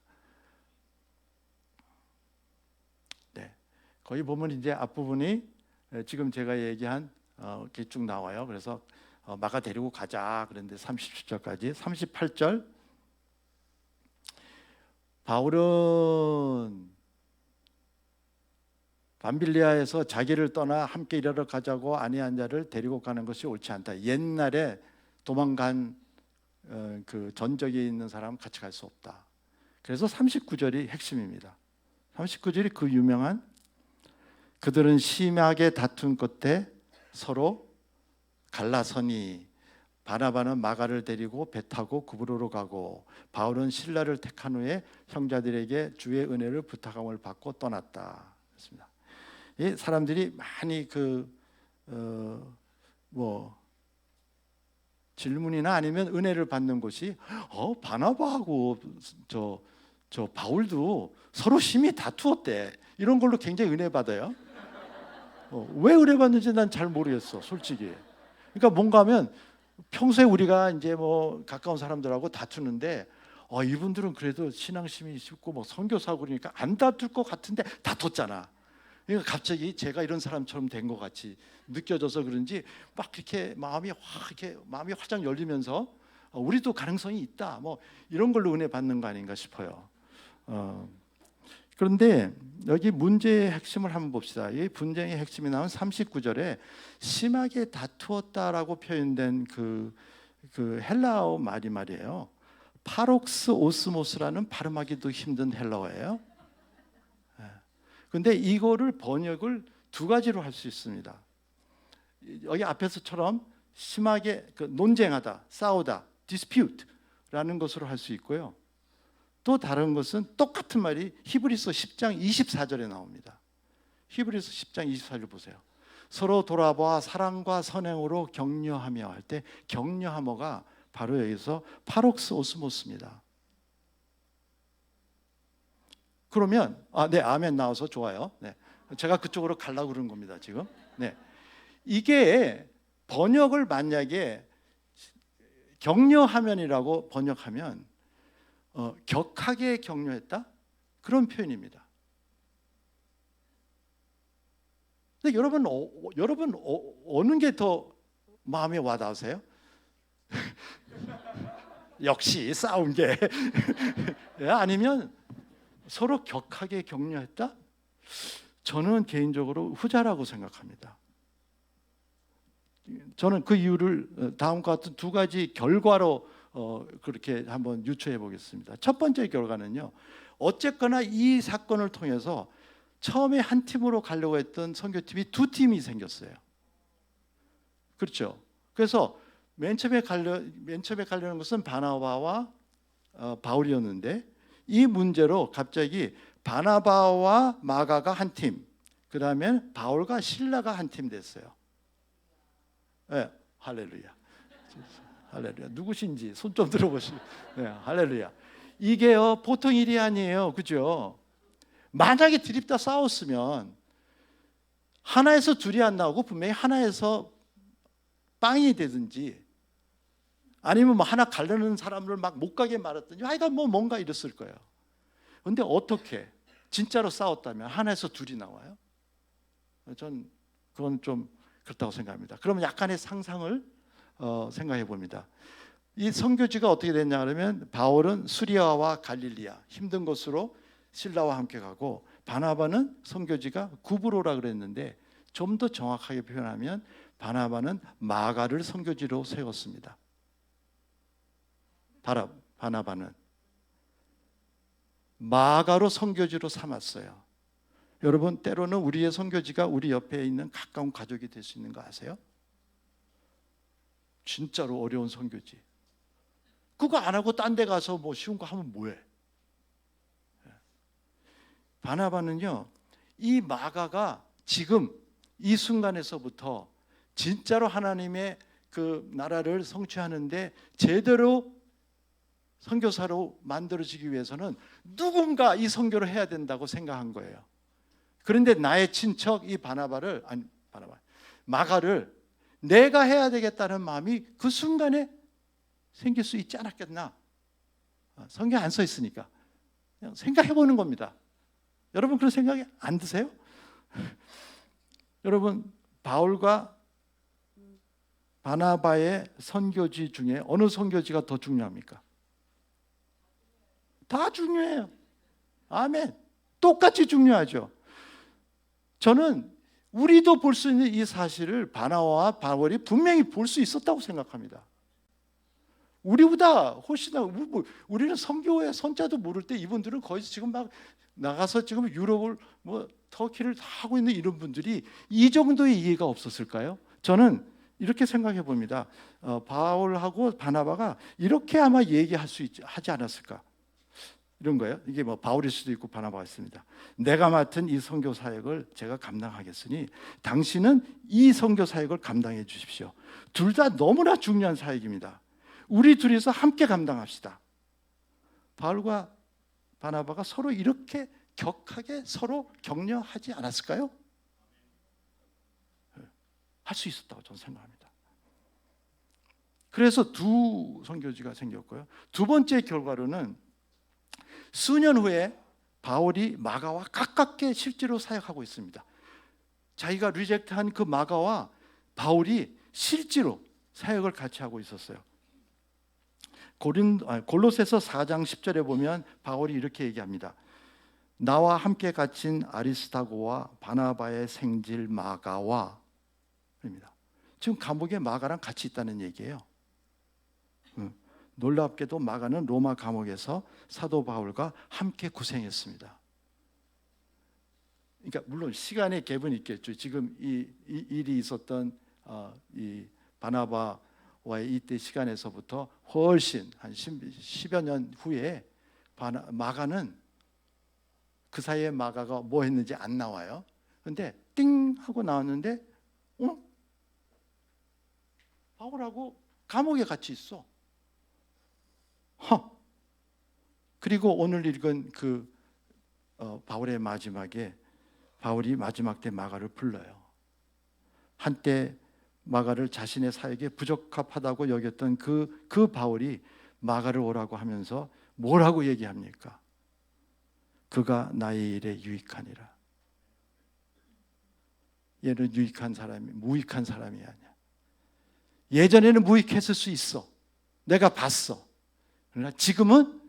네, 거기 보면 이제 앞부분이 지금 제가 얘기한 이렇게 쭉 나와요. 그래서 마가 데리고 가자 그런데 37절까지 38절 바울은 밤빌리아에서 자기를 떠나 함께 일하러 가자고 아내한 자를 데리고 가는 것이 옳지 않다. 옛날에 도망간 그 전적에 있는 사람은 같이 갈 수 없다. 그래서 39절이 핵심입니다. 39절이 그 유명한 그들은 심하게 다툰 끝에 서로 갈라서니 바나바는 마가를 데리고 배 타고 구브로로 가고 바울은 실라를 택한 후에 형제들에게 주의 은혜를 부탁함을 받고 떠났다. 그렇습니다. 이 사람들이 많이 질문이나 아니면 은혜를 받는 곳이 바나바하고 저 바울도 서로 심히 다투었대. 이런 걸로 굉장히 은혜 받아요. 왜 은혜 받는지 난 잘 모르겠어, 솔직히. 그러니까 뭔가 하면 평소에 우리가 이제 뭐 가까운 사람들하고 다투는데 이분들은 그래도 신앙심이 있고 뭐 선교사고 그러니까 안 다툴 것 같은데 다퉜잖아. 그러니까 갑자기 제가 이런 사람처럼 된 것 같이 느껴져서 그런지 막 이렇게 마음이 활짝 열리면서 우리도 가능성이 있다. 뭐 이런 걸로 은혜 받는 거 아닌가 싶어요. 그런데 여기 문제의 핵심을 한번 봅시다. 이 분쟁의 핵심이 나온 39절에 심하게 다투었다라고 표현된 그 헬라어 말이 말이에요. 파록스 오스모스라는 발음하기도 힘든 헬라어예요. 그런데 이거를 번역을 두 가지로 할 수 있습니다. 여기 앞에서처럼 심하게 논쟁하다, 싸우다, dispute라는 것으로 할 수 있고요. 또 다른 것은 똑같은 말이 히브리서 10장 24절에 나옵니다. 히브리서 10장 24절 보세요. 서로 돌아보아 사랑과 선행으로 격려하며 할 때 격려하며가 바로 여기서 파록스 오스모스입니다. 그러면 네, 아멘 나와서 좋아요. 네, 제가 그쪽으로 가려고 그런 겁니다 지금. 네, 이게 번역을 만약에 격려하면이라고 번역하면 격하게 격려했다? 그런 표현입니다. 근데 여러분 어느 게 더 마음에 와닿으세요? 역시 싸운 게 아니면 서로 격하게 격려했다? 저는 개인적으로 후자라고 생각합니다. 저는 그 이유를 다음과 같은 두 가지 결과로 그렇게 한번 유추해 보겠습니다. 첫 번째 결과는요, 어쨌거나 이 사건을 통해서 처음에 한 팀으로 가려고 했던 선교팀이 두 팀이 생겼어요. 그렇죠? 그래서 맨 처음에 가려는 것은 바나바와 바울이었는데 이 문제로 갑자기 바나바와 마가가 한 팀, 그 다음에 바울과 실라가 한 팀 됐어요. 네, 할렐루야. 할렐루야. 누구신지 손 좀 들어보시고. 네, 할렐루야. 이게요 보통 일이 아니에요, 그죠? 만약에 드립다 싸웠으면 하나에서 둘이 안 나오고 분명히 하나에서 빵이 되든지 아니면 뭐 하나 가려는 사람을 막 못 가게 말았든지 하여간 뭐 뭔가 이랬을 거예요. 그런데 어떻게 진짜로 싸웠다면 하나에서 둘이 나와요? 전 그건 좀 그렇다고 생각합니다. 그러면 약간의 상상을 생각해 봅니다. 이 선교지가 어떻게 됐냐 그러면 바울은 수리아와 갈릴리아 힘든 곳으로 실라와 함께 가고 바나바는 선교지가 구브로라 그랬는데 좀 더 정확하게 표현하면 바나바는 마가를 선교지로 세웠습니다. 바나바는 마가로 선교지로 삼았어요. 여러분 때로는 우리의 선교지가 우리 옆에 있는 가까운 가족이 될 수 있는 거 아세요? 진짜로 어려운 선교지. 그거 안 하고 딴 데 가서 뭐 쉬운 거 하면 뭐해? 바나바는요, 이 마가가 지금 이 순간에서부터 진짜로 하나님의 그 나라를 성취하는데 제대로 선교사로 만들어지기 위해서는 누군가 이 선교를 해야 된다고 생각한 거예요. 그런데 나의 친척 이 마가를 내가 해야 되겠다는 마음이 그 순간에 생길 수 있지 않았겠나? 성경에 안 써 있으니까 그냥 생각해 보는 겁니다. 여러분 그런 생각이 안 드세요? 여러분 바울과 바나바의 선교지 중에 어느 선교지가 더 중요합니까? 다 중요해요. 아멘. 똑같이 중요하죠. 저는 우리도 볼 수 있는 이 사실을 바나바와 바울이 분명히 볼 수 있었다고 생각합니다. 우리보다 훨씬 우리는 선교의 선자도 모를 때 이분들은 거기서 지금 막 나가서 지금 유럽을 터키를 다 하고 있는 이런 분들이 이 정도의 이해가 없었을까요? 저는 이렇게 생각해 봅니다. 바울하고 바나바가 이렇게 아마 얘기할 수 하지 않았을까? 이런 거예요. 이게 바울일 수도 있고 바나바가 있습니다. 내가 맡은 이 선교 사역을 제가 감당하겠으니 당신은 이 선교 사역을 감당해 주십시오. 둘 다 너무나 중요한 사역입니다. 우리 둘이서 함께 감당합시다. 바울과 바나바가 서로 이렇게 격하게 서로 격려하지 않았을까요? 할 수 있었다고 저는 생각합니다. 그래서 두 선교지가 생겼고요. 두 번째 결과로는 수년 후에 바울이 마가와 가깝게 실제로 사역하고 있습니다. 자기가 리젝트한 그 마가와 바울이 실제로 사역을 같이 하고 있었어요. 골로새서 4장 10절에 보면 바울이 이렇게 얘기합니다. 나와 함께 갇힌 아리스타고와 바나바의 생질 마가와 입니다. 지금 감옥에 마가랑 같이 있다는 얘기예요. 놀랍게도 마가는 로마 감옥에서 사도 바울과 함께 고생했습니다. 그러니까 물론 시간의 갭은 있겠죠. 지금 이 일이 있었던 이 바나바와의 이때 시간에서부터 훨씬 한 10여 년 후에 마가는 그 사이에 마가가 뭐 했는지 안 나와요. 근데 띵 하고 나왔는데 바울하고 감옥에 같이 있어. 그리고 오늘 읽은 바울의 마지막에 바울이 마지막 때 마가를 불러요. 한때 마가를 자신의 사역에 부적합하다고 여겼던 그 바울이 마가를 오라고 하면서 뭐라고 얘기합니까? 그가 나의 일에 유익하니라. 얘는 유익한 사람이 무익한 사람이 아니야. 예전에는 무익했을 수 있어. 내가 봤어. 그러나 지금은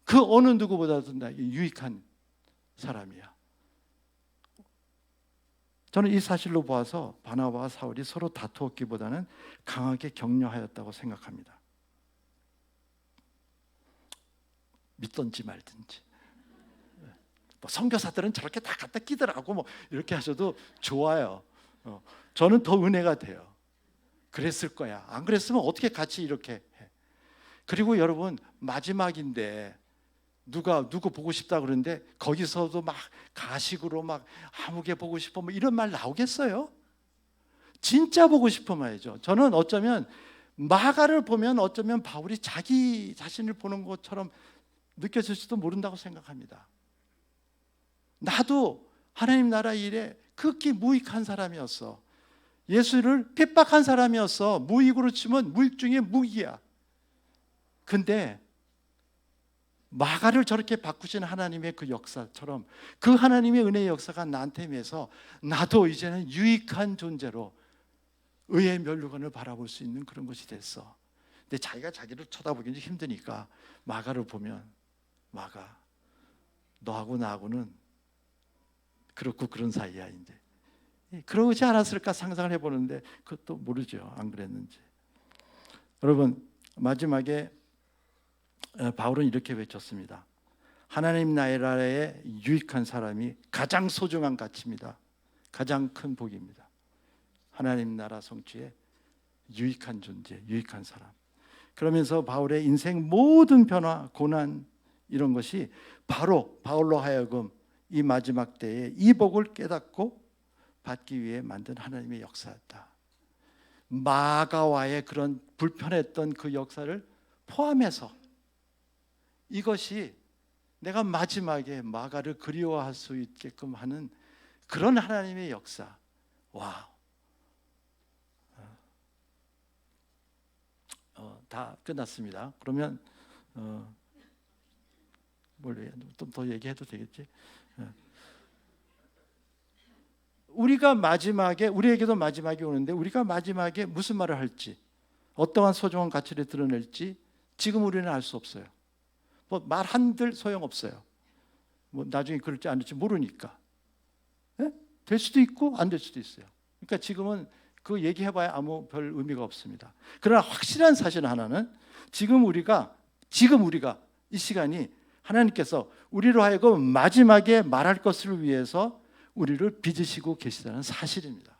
그 어느 누구보다도 나에게 유익한 사람이야. 저는 이 사실로 보아서 바나바와 사울이 서로 다투었기보다는 강하게 격려하였다고 생각합니다. 믿든지 말든지. 선교사들은 저렇게 다 갖다 끼더라고 이렇게 하셔도 좋아요. 저는 더 은혜가 돼요. 그랬을 거야. 안 그랬으면 어떻게 같이 이렇게 해. 그리고 여러분 마지막인데 누구 보고 싶다 그러는데 거기서도 막 가식으로 막 아무개 보고 싶어 이런 말 나오겠어요? 진짜 보고 싶어 말이죠. 저는 어쩌면 마가를 보면 어쩌면 바울이 자기 자신을 보는 것처럼 느껴질지도 모른다고 생각합니다. 나도 하나님 나라 일에 극히 무익한 사람이었어. 예수를 핍박한 사람이었어. 무익으로 치면 무익 중에 무익이야. 근데 마가를 저렇게 바꾸신 하나님의 그 역사처럼 그 하나님의 은혜의 역사가 나한테 임해서 나도 이제는 유익한 존재로 의의 면류관을 바라볼 수 있는 그런 것이 됐어. 근데 자기가 자기를 쳐다보기 힘드니까 마가를 보면 마가 너하고 나하고는 그렇고 그런 사이야 이제. 그러지 않았을까 상상을 해보는데 그것도 모르죠. 안 그랬는지. 여러분 마지막에 바울은 이렇게 외쳤습니다. 하나님 나라에 유익한 사람이 가장 소중한 가치입니다. 가장 큰 복입니다. 하나님 나라 성취에 유익한 존재, 유익한 사람. 그러면서 바울의 인생 모든 변화, 고난 이런 것이 바로 바울로 하여금 이 마지막 때에 이 복을 깨닫고 받기 위해 만든 하나님의 역사였다. 마가와의 그런 불편했던 그 역사를 포함해서 이것이 내가 마지막에 마가를 그리워할 수 있게끔 하는 그런 하나님의 역사. 와우. 다 끝났습니다. 그러면 좀 더 얘기해도 되겠지? 우리가 마지막에, 우리에게도 마지막이 오는데 우리가 마지막에 무슨 말을 할지, 어떠한 소중한 가치를 드러낼지 지금 우리는 알 수 없어요. 뭐 말 한들 소용없어요. 뭐 나중에 그럴지 안 될지 모르니까. 네? 될 수도 있고 안 될 수도 있어요. 그러니까 지금은 그 얘기해봐야 아무 별 의미가 없습니다. 그러나 확실한 사실 하나는 지금 우리가 이 시간이 하나님께서 우리로 하여금 마지막에 말할 것을 위해서 우리를 빚으시고 계시다는 사실입니다.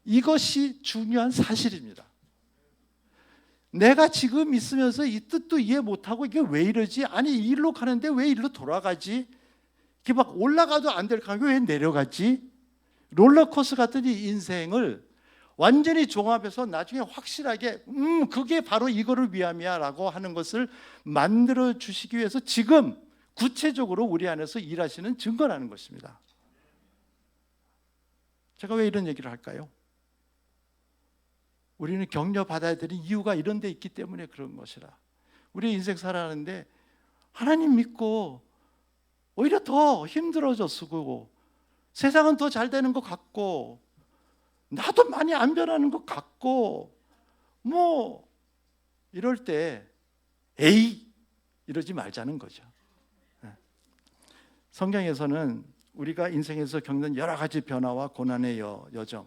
이것이 중요한 사실입니다. 내가 지금 있으면서 이 뜻도 이해 못하고 이게 왜 이러지? 아니 일로 가는데 왜 일로 돌아가지? 이게 막 올라가도 안 될 가게 왜 내려가지? 롤러코스터 같은 이 인생을 완전히 종합해서 나중에 확실하게 그게 바로 이거를 위함이야 라고 하는 것을 만들어 주시기 위해서 지금 구체적으로 우리 안에서 일하시는 증거라는 것입니다. 제가 왜 이런 얘기를 할까요? 우리는 격려받아야 되는 이유가 이런 데 있기 때문에 그런 것이라. 우리 인생 살아가는데 하나님 믿고 오히려 더 힘들어졌고 세상은 더 잘 되는 것 같고 나도 많이 안 변하는 것 같고 뭐 이럴 때 에이 이러지 말자는 거죠. 성경에서는 우리가 인생에서 겪는 여러 가지 변화와 고난의 여정,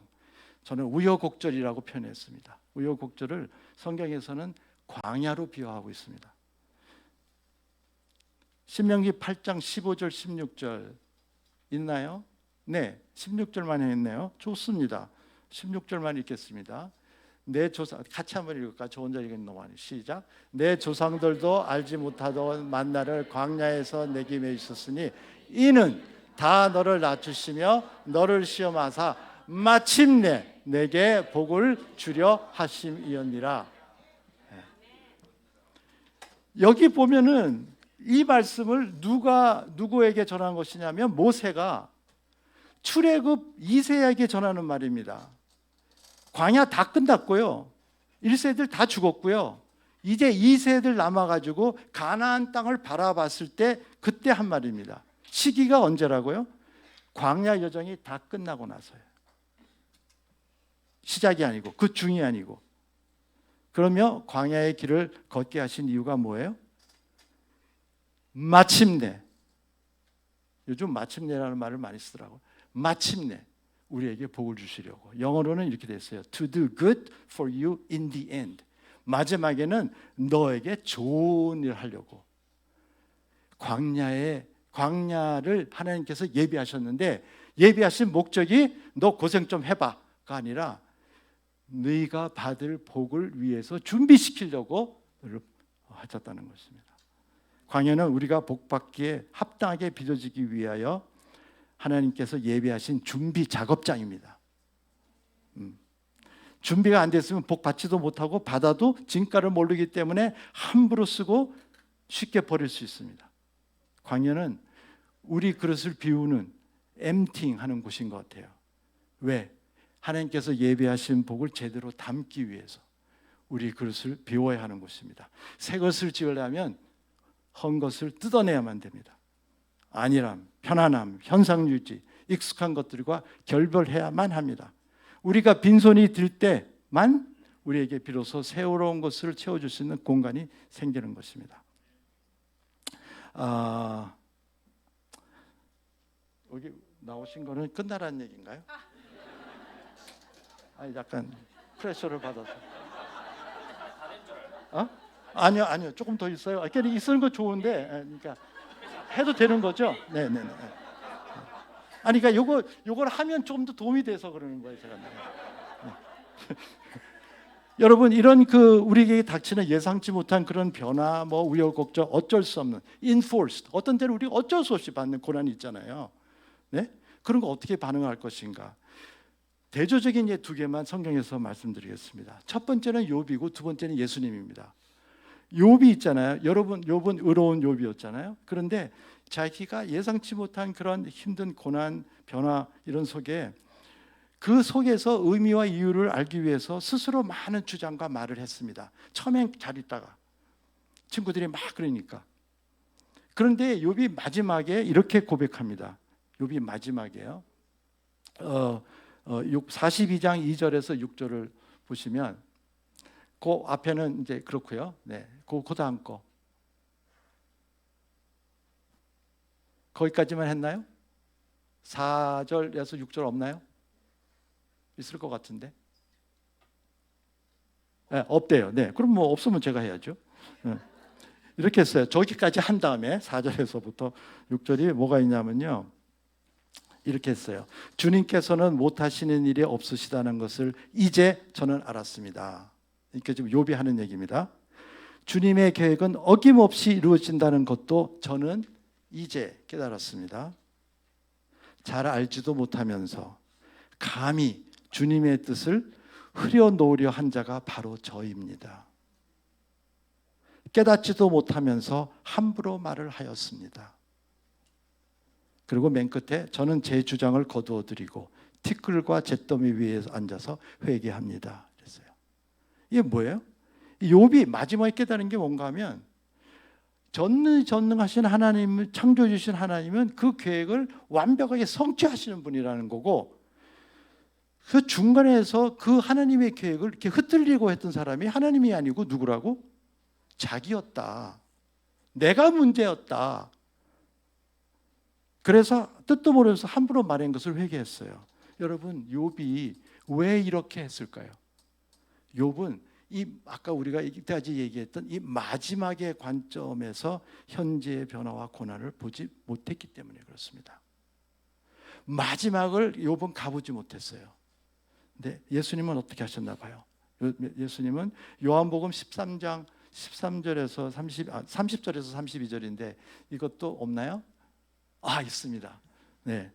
저는 우여곡절이라고 표현했습니다. 우여곡절을 성경에서는 광야로 비유하고 있습니다. 신명기 8장 15절 16절 있나요? 네, 16절만 했네요. 좋습니다. 16절만 읽겠습니다. 내 조상, 같이 한번 읽을까? 저 혼자 읽는 동안 시작. 내 조상들도 알지 못하던 만나를 광야에서 내게 있었으니 이는 다 너를 낮추시며 너를 시험하사 마침내 내게 복을 주려 하심이었니라. 여기 보면은 이 말씀을 누구에게 전한 것이냐면 모세가 출애굽 2세에게 전하는 말입니다. 광야 다 끝났고요. 1세들 다 죽었고요. 이제 2세들 남아가지고 가나안 땅을 바라봤을 때 그때 한 말입니다. 시기가 언제라고요? 광야 여정이 다 끝나고 나서요. 시작이 아니고 그 중이 아니고. 그러며 광야의 길을 걷게 하신 이유가 뭐예요? 마침내. 요즘 마침내라는 말을 많이 쓰더라고요. 마침내 우리에게 복을 주시려고. 영어로는 이렇게 됐어요. To do good for you in the end. 마지막에는 너에게 좋은 일을 하려고. 광야를 하나님께서 예비하셨는데 예비하신 목적이 너 고생 좀 해봐가 아니라 너희가 받을 복을 위해서 준비시키려고 하셨다는 것입니다. 광야는 우리가 복받기에 합당하게 빚어지기 위하여 하나님께서 예비하신 준비 작업장입니다. 준비가 안 됐으면 복 받지도 못하고 받아도 진가를 모르기 때문에 함부로 쓰고 쉽게 버릴 수 있습니다. 광야는 우리 그릇을 비우는 엠팅하는 곳인 것 같아요. 왜? 하나님께서 예비하신 복을 제대로 담기 위해서 우리 그릇을 비워야 하는 곳입니다. 새 것을 지으려면 헌 것을 뜯어내야만 됩니다. 안일함, 편안함, 현상유지, 익숙한 것들과 결별해야만 합니다. 우리가 빈손이 들 때만 우리에게 비로소 새로운 것을 채워줄 수 있는 공간이 생기는 것입니다. 여기 나오신 거는 끝나라는 얘기인가요? 아니 약간 프레셔를 받아서. 아니요, 조금 더 있어요. 그러니까 있는 거 좋은데, 그러니까 해도 되는 거죠? 네. 아니, 그러니까 요걸 하면 좀 더 도움이 돼서 그러는 거예요, 제가. 네. 여러분, 이런 우리에게 닥치는 예상치 못한 그런 변화, 우여곡절, 어쩔 수 없는 enforced, 어떤 때는 우리가 어쩔 수 없이 받는 고난이 있잖아요. 네? 그런 거 어떻게 반응할 것인가? 대조적인 두 개만 성경에서 말씀드리겠습니다. 첫 번째는 욥이고 두 번째는 예수님입니다. 욥이 있잖아요. 여러분, 욥은 의로운 욥이었잖아요. 그런데 자기가 예상치 못한 그런 힘든 고난, 변화 이런 속에 그 속에서 의미와 이유를 알기 위해서 스스로 많은 주장과 말을 했습니다. 처음엔 잘 있다가 친구들이 막 그러니까. 그런데 욥이 마지막에 이렇게 고백합니다. 욥이 마지막에요. 42장 2절에서 6절을 보시면 그 앞에는 이제 그렇고요. 네, 그 다음 거 거기까지만 했나요? 4절에서 6절 없나요? 있을 것 같은데. 네, 없대요. 네, 그럼 뭐 없으면 제가 해야죠. 네. 이렇게 했어요. 저기까지 한 다음에 4절에서부터 6절이 뭐가 있냐면요. 이렇게 했어요. 주님께서는 못하시는 일이 없으시다는 것을 이제 저는 알았습니다. 이렇게 지금 욥이 하는 얘기입니다. 주님의 계획은 어김없이 이루어진다는 것도 저는 이제 깨달았습니다. 잘 알지도 못하면서 감히 주님의 뜻을 흐려놓으려 한 자가 바로 저입니다. 깨닫지도 못하면서 함부로 말을 하였습니다. 그리고 맨 끝에 저는 제 주장을 거두어 드리고 티끌과 잿더미 위에 앉아서 회개합니다. 그랬어요. 이게 뭐예요? 욥이 마지막에 깨달은 게 뭔가 하면 전능하신 하나님, 창조해 주신 하나님은 그 계획을 완벽하게 성취하시는 분이라는 거고, 그 중간에서 그 하나님의 계획을 이렇게 흩뜨리고 했던 사람이 하나님이 아니고 누구라고? 자기였다. 내가 문제였다. 그래서 뜻도 모르면서 함부로 말한 것을 회개했어요. 여러분, 욥이 왜 이렇게 했을까요? 욥은 이 아까 우리가 이때까지 얘기했던 이 마지막의 관점에서 현재의 변화와 고난을 보지 못했기 때문에 그렇습니다. 마지막을 욥은 가보지 못했어요. 근데 예수님은 어떻게 하셨나 봐요. 예수님은 요한복음 13장 13절에서 30절에서 32절인데 이것도 없나요? 있습니다. 네,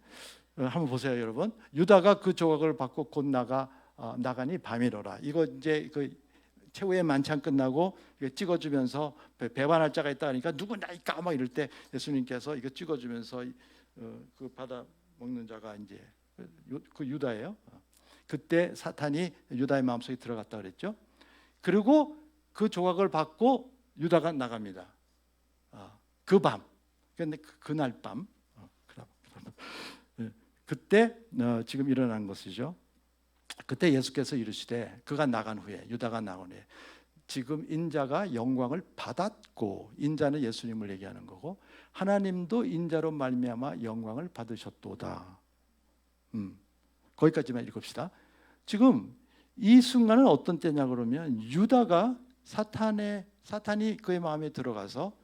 한번 보세요, 여러분. 유다가 그 조각을 받고 곧 나가니 밤이로라. 이거 이제 그 최후의 만찬 끝나고 찍어주면서 배반할 자가 있다 하니까 누구냐니까 막 이럴 때 예수님께서 이거 찍어주면서 그 받아 먹는 자가 이제 그 유다예요. 그때 사탄이 유다의 마음속에 들어갔다 그랬죠. 그리고 그 조각을 받고 유다가 나갑니다. 그 밤, 근데 그날 밤, 그때 지금 일어난 것이죠. 그때 예수께서 이르시되 그가 나간 후에 유다가 나간 후에 지금 인자가 영광을 받았고, 인자는 예수님을 얘기하는 거고 하나님도 인자로 말미암아 영광을 받으셨도다. 거기까지만 읽읍시다. 지금 이 순간은 어떤 때냐 그러면 유다가 사탄이 그의 마음에 들어가서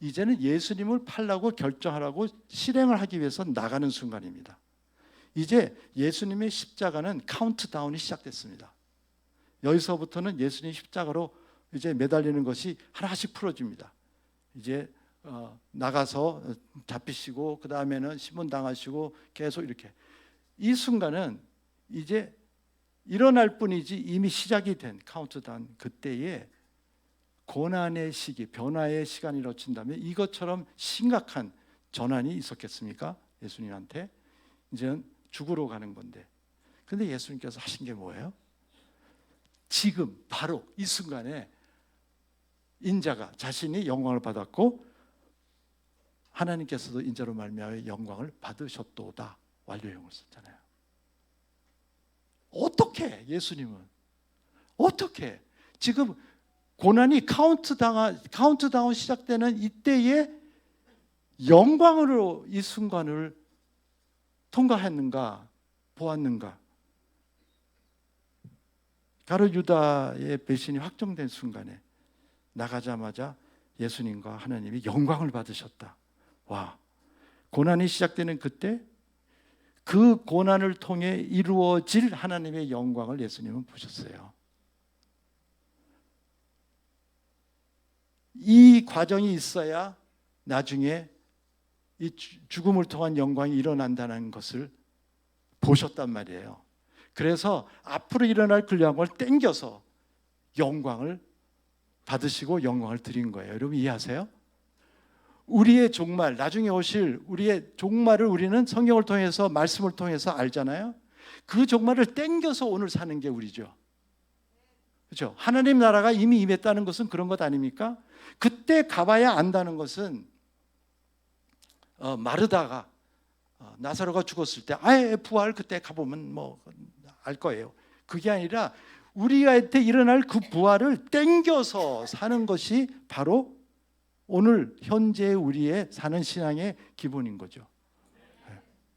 이제는 예수님을 팔라고 결정하라고 실행을 하기 위해서 나가는 순간입니다. 이제 예수님의 십자가는 카운트다운이 시작됐습니다. 여기서부터는 예수님 십자가로 이제 매달리는 것이 하나씩 풀어집니다. 이제 나가서 잡히시고 그 다음에는 신문당하시고 계속 이렇게, 이 순간은 이제 일어날 뿐이지 이미 시작이 된 카운트다운, 그때에 고난의 시기, 변화의 시간이 놓친다면 이것처럼 심각한 전환이 있었겠습니까? 예수님한테 이제는 죽으러 가는 건데, 근데 예수님께서 하신 게 뭐예요? 지금 바로 이 순간에 인자가 자신이 영광을 받았고 하나님께서도 인자로 말미암아 영광을 받으셨도다. 완료형을 썼잖아요. 어떻게 예수님은 어떻게 지금 고난이 카운트다운 시작되는 이때에 영광으로 이 순간을 통과했는가, 보았는가? 가룟 유다의 배신이 확정된 순간에 나가자마자 예수님과 하나님이 영광을 받으셨다. 와, 고난이 시작되는 그때 그 고난을 통해 이루어질 하나님의 영광을 예수님은 보셨어요. 이 과정이 있어야 나중에 이 죽음을 통한 영광이 일어난다는 것을 보셨단 말이에요. 그래서 앞으로 일어날 그 영광을 땡겨서 영광을 받으시고 영광을 드린 거예요. 여러분 이해하세요? 우리의 종말, 나중에 오실 우리의 종말을 우리는 성경을 통해서, 말씀을 통해서 알잖아요. 그 종말을 땡겨서 오늘 사는 게 우리죠. 그렇죠? 하나님 나라가 이미 임했다는 것은 그런 것 아닙니까? 그때 가봐야 안다는 것은 마르다가 나사로가 죽었을 때 아예 부활 그때 가보면 뭐 알 거예요. 그게 아니라 우리한테 일어날 그 부활을 땡겨서 사는 것이 바로 오늘 현재 우리의 사는 신앙의 기본인 거죠.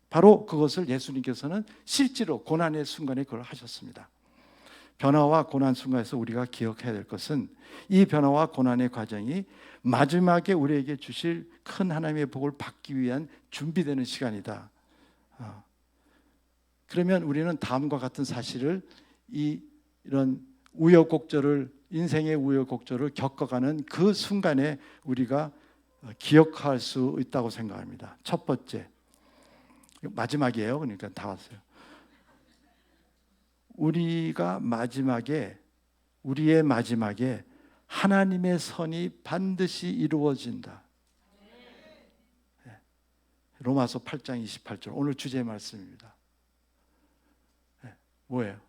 바로 그것을 예수님께서는 실제로 고난의 순간에 그걸 하셨습니다. 변화와 고난 순간에서 우리가 기억해야 될 것은 이 변화와 고난의 과정이 마지막에 우리에게 주실 큰 하나님의 복을 받기 위한 준비되는 시간이다. 그러면 우리는 다음과 같은 사실을 이런 우여곡절을 인생의 우여곡절을 겪어가는 그 순간에 우리가 기억할 수 있다고 생각합니다. 첫 번째, 마지막이에요. 그러니까 다 왔어요. 우리의 마지막에 하나님의 선이 반드시 이루어진다. 로마서 8장 28절 오늘 주제의 말씀입니다. 뭐예요?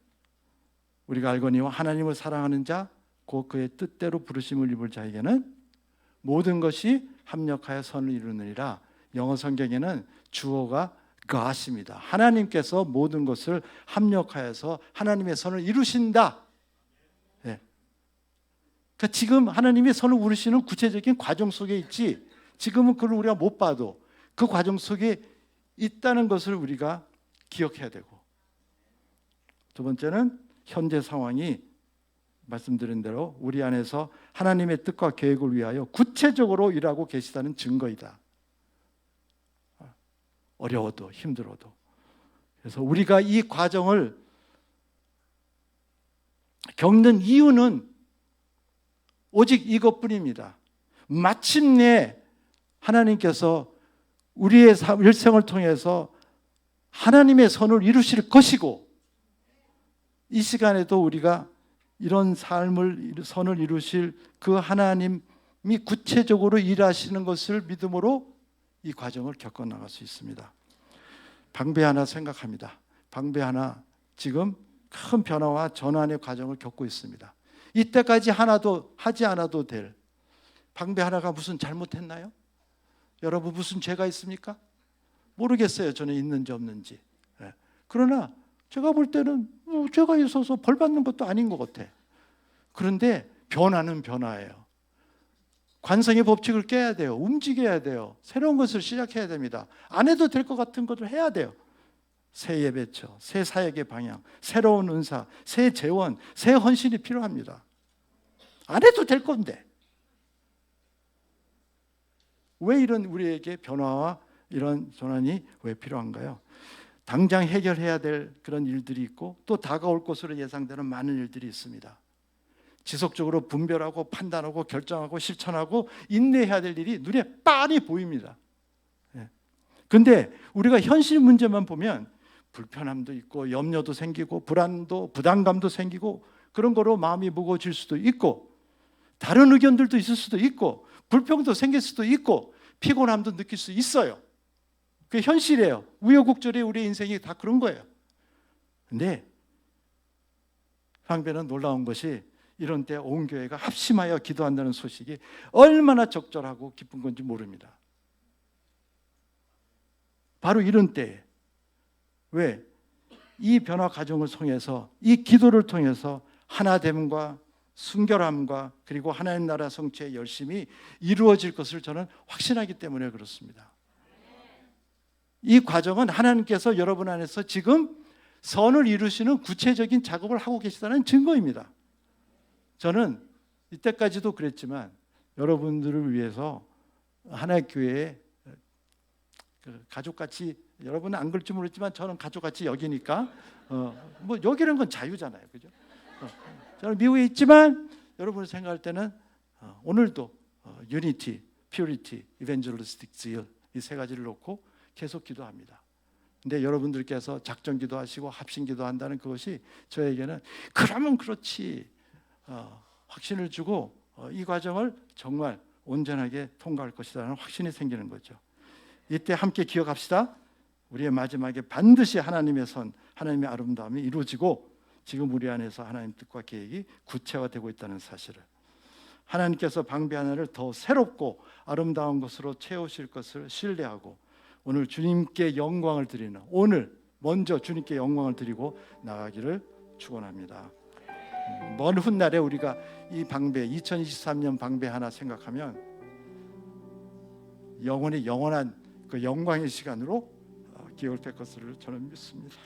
우리가 알거니와 하나님을 사랑하는 자 곧 그의 뜻대로 부르심을 입을 자에게는 모든 것이 합력하여 선을 이루느니라. 영어 성경에는 주어가 God입니다. 하나님께서 모든 것을 합력하여서 하나님의 선을 이루신다. 그러니까 지금 하나님의 선을 이루시는 구체적인 과정 속에 있지, 지금은 그걸 우리가 못 봐도 그 과정 속에 있다는 것을 우리가 기억해야 되고, 두 번째는 현재 상황이 말씀드린 대로 우리 안에서 하나님의 뜻과 계획을 위하여 구체적으로 일하고 계시다는 증거이다. 어려워도 힘들어도. 그래서 우리가 이 과정을 겪는 이유는 오직 이것뿐입니다. 마침내 하나님께서 우리의 일생을 통해서 하나님의 선을 이루실 것이고, 이 시간에도 우리가 이런 선을 이루실 그 하나님이 구체적으로 일하시는 것을 믿음으로 이 과정을 겪어 나갈 수 있습니다. 방배 하나 생각합니다. 방배 하나 지금 큰 변화와 전환의 과정을 겪고 있습니다. 이때까지 하나도 하지 않아도 될 방배 하나가 무슨 잘못했나요? 여러분 무슨 죄가 있습니까? 모르겠어요. 저는 있는지 없는지. 그러나 제가 볼 때는 죄가 있어서 벌 받는 것도 아닌 것 같아. 그런데 변화는 변화예요. 관성의 법칙을 깨야 돼요. 움직여야 돼요. 새로운 것을 시작해야 됩니다. 안 해도 될 것 같은 것을 해야 돼요. 새 예배처, 새 사역의 방향, 새로운 은사, 새 재원, 새 헌신이 필요합니다. 안 해도 될 건데 왜 이런 우리에게 변화와 이런 전환이 왜 필요한가요? 당장 해결해야 될 그런 일들이 있고 또 다가올 것으로 예상되는 많은 일들이 있습니다. 지속적으로 분별하고 판단하고 결정하고 실천하고 인내해야 될 일이 눈에 빤히 보입니다. 그런데 우리가 현실 문제만 보면 불편함도 있고 염려도 생기고 불안도 부담감도 생기고 그런 거로 마음이 무거워질 수도 있고 다른 의견들도 있을 수도 있고 불평도 생길 수도 있고 피곤함도 느낄 수 있어요. 그게 현실이에요. 우여곡절이 우리 인생이 다 그런 거예요. 근데 방배는 놀라운 것이 이런 때 온 교회가 합심하여 기도한다는 소식이 얼마나 적절하고 기쁜 건지 모릅니다. 바로 이런 때에 왜? 이 변화 과정을 통해서 이 기도를 통해서 하나됨과 순결함과 그리고 하나님 나라 성취의 열심이 이루어질 것을 저는 확신하기 때문에 그렇습니다. 이 과정은 하나님께서 여러분 안에서 지금 선을 이루시는 구체적인 작업을 하고 계시다는 증거입니다. 저는 이때까지도 그랬지만 여러분들을 위해서 하나의 교회에 가족같이, 여러분은 안 그럴지 모르지만 저는 가족같이 여기니까 뭐 여기는 건 자유잖아요, 그죠? 저는 미국에 있지만 여러분이 생각할 때는 오늘도 유니티, 퓨리티, 이벤젤리스틱 zeal 이 세 가지를 놓고 계속 기도합니다. 근데 여러분들께서 작전 기도하시고 합심 기도한다는 그것이 저에게는 그러면 그렇지 확신을 주고 이 과정을 정말 온전하게 통과할 것이라는 확신이 생기는 거죠. 이때 함께 기억합시다. 우리의 마지막에 반드시 하나님의 선, 하나님의 아름다움이 이루어지고 지금 우리 안에서 하나님 뜻과 계획이 구체화되고 있다는 사실을, 하나님께서 방비 하나를 더 새롭고 아름다운 것으로 채우실 것을 신뢰하고 오늘 주님께 영광을 드리는, 오늘 먼저 주님께 영광을 드리고 나가기를 축원합니다. 먼 훗날에 우리가 이 방배 2023년 방배 하나 생각하면 영원한 그 영광의 시간으로 기억될 것을 저는 믿습니다.